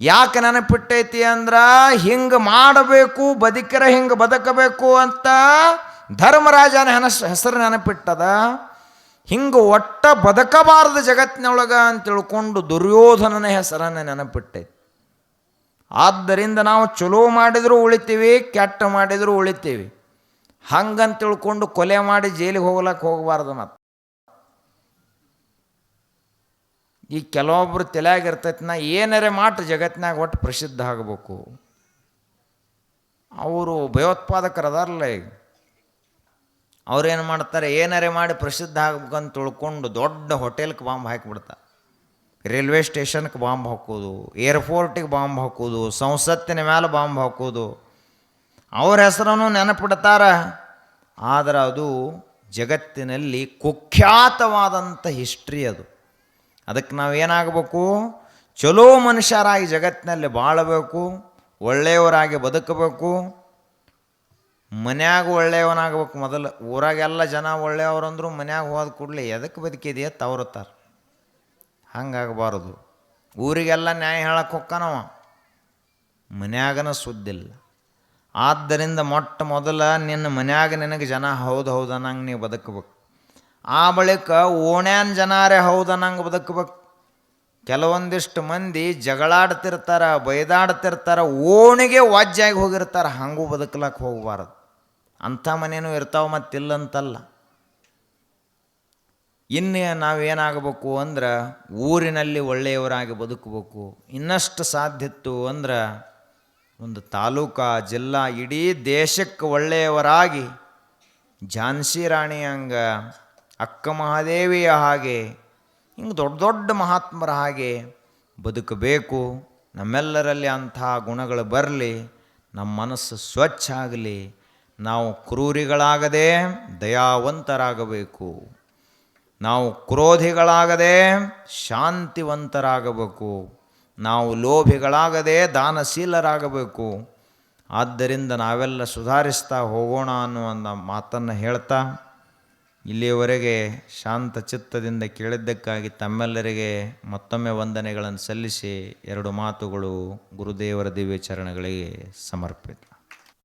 ಯಾಕೆ ನೆನಪಿಟ್ಟೈತಿ ಅಂದ್ರೆ ಹಿಂಗೆ ಮಾಡಬೇಕು, ಬದುಕರ ಹಿಂಗೆ ಬದುಕಬೇಕು ಅಂತ ಧರ್ಮರಾಜನ ಹೆಸರು ನೆನಪಿಟ್ಟದ. ಹಿಂಗೆ ಒಟ್ಟ ಬದುಕಬಾರದು ಜಗತ್ತಿನೊಳಗೆ ಅಂತ ತಿಳ್ಕೊಂಡು ದುರ್ಯೋಧನನ ಹೆಸರನ್ನು ನೆನಪಿಟ್ಟೈತಿ. ಆದ್ದರಿಂದ ನಾವು ಚಲೋ ಮಾಡಿದರೂ ಉಳಿತೀವಿ, ಕೆಟ್ಟ ಮಾಡಿದರೂ ಉಳಿತೀವಿ. ಹಂಗಂತ ತಿಳ್ಕೊಂಡು ಕೊಲೆ ಮಾಡಿ ಜೈಲಿಗೆ ಹೋಗ್ಲಕ್ಕೆ ಹೋಗಬಾರ್ದು. ಮತ್ತು ಈ ಕೆಲವೊಬ್ಬರು ತಲೆಯಾಗಿರ್ತೈತಿ, ನಾ ಏನಾರೇ ಮಾಡಿ ಜಗತ್ತಿನಾಗ ಒಟ್ಟು ಪ್ರಸಿದ್ಧ ಆಗಬೇಕು. ಅವರು ಭಯೋತ್ಪಾದಕರು ಅದಾರಲ್ಲ, ಈಗ ಅವ್ರೇನು ಮಾಡ್ತಾರೆ, ಏನಾರೇ ಮಾಡಿ ಪ್ರಸಿದ್ಧ ಆಗ್ಬೇಕಂತ ತಿಳ್ಕೊಂಡು ದೊಡ್ಡ ಹೋಟೆಲ್ಗೆ ಬಾಂಬ್ ಹಾಕಿಬಿಡ್ತಾರೆ, ರೈಲ್ವೆ ಸ್ಟೇಷನ್ಗೆ ಬಾಂಬ್ ಹಾಕೋದು, ಏರ್ಪೋರ್ಟಿಗೆ ಬಾಂಬ್ ಹಾಕೋದು, ಸಂಸತ್ತಿನ ಮೇಲೆ ಬಾಂಬ್ ಹಾಕೋದು. ಅವ್ರ ಹೆಸರನ್ನು ನೆನಪಿಡ್ತಾರೆ. ಆದರೆ ಅದು ಜಗತ್ತಿನಲ್ಲಿ ಕುಖ್ಯಾತವಾದಂಥ ಹಿಸ್ಟ್ರಿ ಅದು. ಅದಕ್ಕೆ ನಾವೇನಾಗಬೇಕು, ಚಲೋ ಮನುಷ್ಯರಾಗಿ ಜಗತ್ತಿನಲ್ಲಿ ಬಾಳಬೇಕು, ಒಳ್ಳೆಯವರಾಗಿ ಬದುಕಬೇಕು. ಮನ್ಯಾಗ ಒಳ್ಳೆಯವನಾಗಬೇಕು ಮೊದಲು. ಊರಾಗೆಲ್ಲ ಜನ ಒಳ್ಳೆಯವ್ರಂದ್ರು ಮನ್ಯಾಗ ಹೋದ ಕೂಡಲೇ ಎದಕ್ಕೆ ಬದುಕಿದೆಯಾ ತವರುತ್ತಾರೆ. ಹಂಗಾಗಬಾರದು. ಊರಿಗೆಲ್ಲ ನ್ಯಾಯ ಹೇಳಕ್ಕೆ ಹೊಕ್ಕನವ, ಮನ್ಯಾಗನ ಸುದ್ದಿಲ್ಲ. ಆದ್ದರಿಂದ ಮೊಟ್ಟ ಮೊದಲ ನಿನ್ನ ಮನ್ಯಾಗ ನಿನಗೆ ಜನ ಹೌದು ಹೌದನ್ನಂಗೆ ನೀವು ಬದುಕಬೇಕು. ಆ ಬಳಿಕ ಓಣ್ಯಾನ ಜನಾರೇ ಹೌದನ್ನಂಗೆ ಬದುಕಬೇಕು. ಕೆಲವೊಂದಿಷ್ಟು ಮಂದಿ ಜಗಳಾಡ್ತಿರ್ತಾರೆ, ಬೈದಾಡ್ತಿರ್ತಾರೆ, ಓಣಿಗೆ ವಾಜ್ಯಾಗಿ ಹೋಗಿರ್ತಾರೆ. ಹಂಗೂ ಬದುಕಲಕ್ಕೆ ಹೋಗಬಾರದು. ಅಂಥ ಮನೇನೂ ಇರ್ತಾವೆ, ಮತ್ತಿಲ್ಲಂತಲ್ಲ. ಇನ್ನು ನಾವೇನಾಗಬೇಕು ಅಂದ್ರೆ ಊರಿನಲ್ಲಿ ಒಳ್ಳೆಯವರಾಗಿ ಬದುಕಬೇಕು. ಇನ್ನಷ್ಟು ಸಾಧ್ಯತ್ತು ಅಂದ್ರೆ ಒಂದು ತಾಲೂಕಾ ಜಿಲ್ಲಾ ಇಡೀ ದೇಶಕ್ಕೆ ಒಳ್ಳೆಯವರಾಗಿ ಝಾನ್ಸಿ ರಾಣಿ ಹಂಗ, ಅಕ್ಕ ಮಹಾದೇವಿಯ ಹಾಗೆ, ಹಿಂಗೆ ದೊಡ್ಡ ದೊಡ್ಡ ಮಹಾತ್ಮರ ಹಾಗೆ ಬದುಕಬೇಕು. ನಮ್ಮೆಲ್ಲರಲ್ಲಿ ಅಂಥ ಗುಣಗಳು ಬರಲಿ, ನಮ್ಮ ಮನಸ್ಸು ಸ್ವಚ್ಛ ಆಗಲಿ. ನಾವು ಕ್ರೂರಿಗಳಾಗದೆ ದಯಾವಂತರಾಗಬೇಕು. ನಾವು ಕ್ರೋಧಿಗಳಾಗದೆ ಶಾಂತಿವಂತರಾಗಬೇಕು. ನಾವು ಲೋಭಿಗಳಾಗದೆ ದಾನಶೀಲರಾಗಬೇಕು. ಆದ್ದರಿಂದ ನಾವೆಲ್ಲ ಸುಧಾರಿಸ್ತಾ ಹೋಗೋಣ ಅನ್ನುವಂಥ ಮಾತನ್ನು ಹೇಳ್ತಾ, ಇಲ್ಲಿಯವರೆಗೆ ಶಾಂತ ಚಿತ್ತದಿಂದ ಕೇಳಿದ್ದಕ್ಕಾಗಿ ತಮ್ಮೆಲ್ಲರಿಗೆ ಮತ್ತೊಮ್ಮೆ ವಂದನೆಗಳನ್ನು ಸಲ್ಲಿಸಿ 2 ಮಾತುಗಳು ಗುರುದೇವರ ದಿವ್ಯ ಚರಣಗಳಿಗೆ ಸಮರ್ಪಿತ.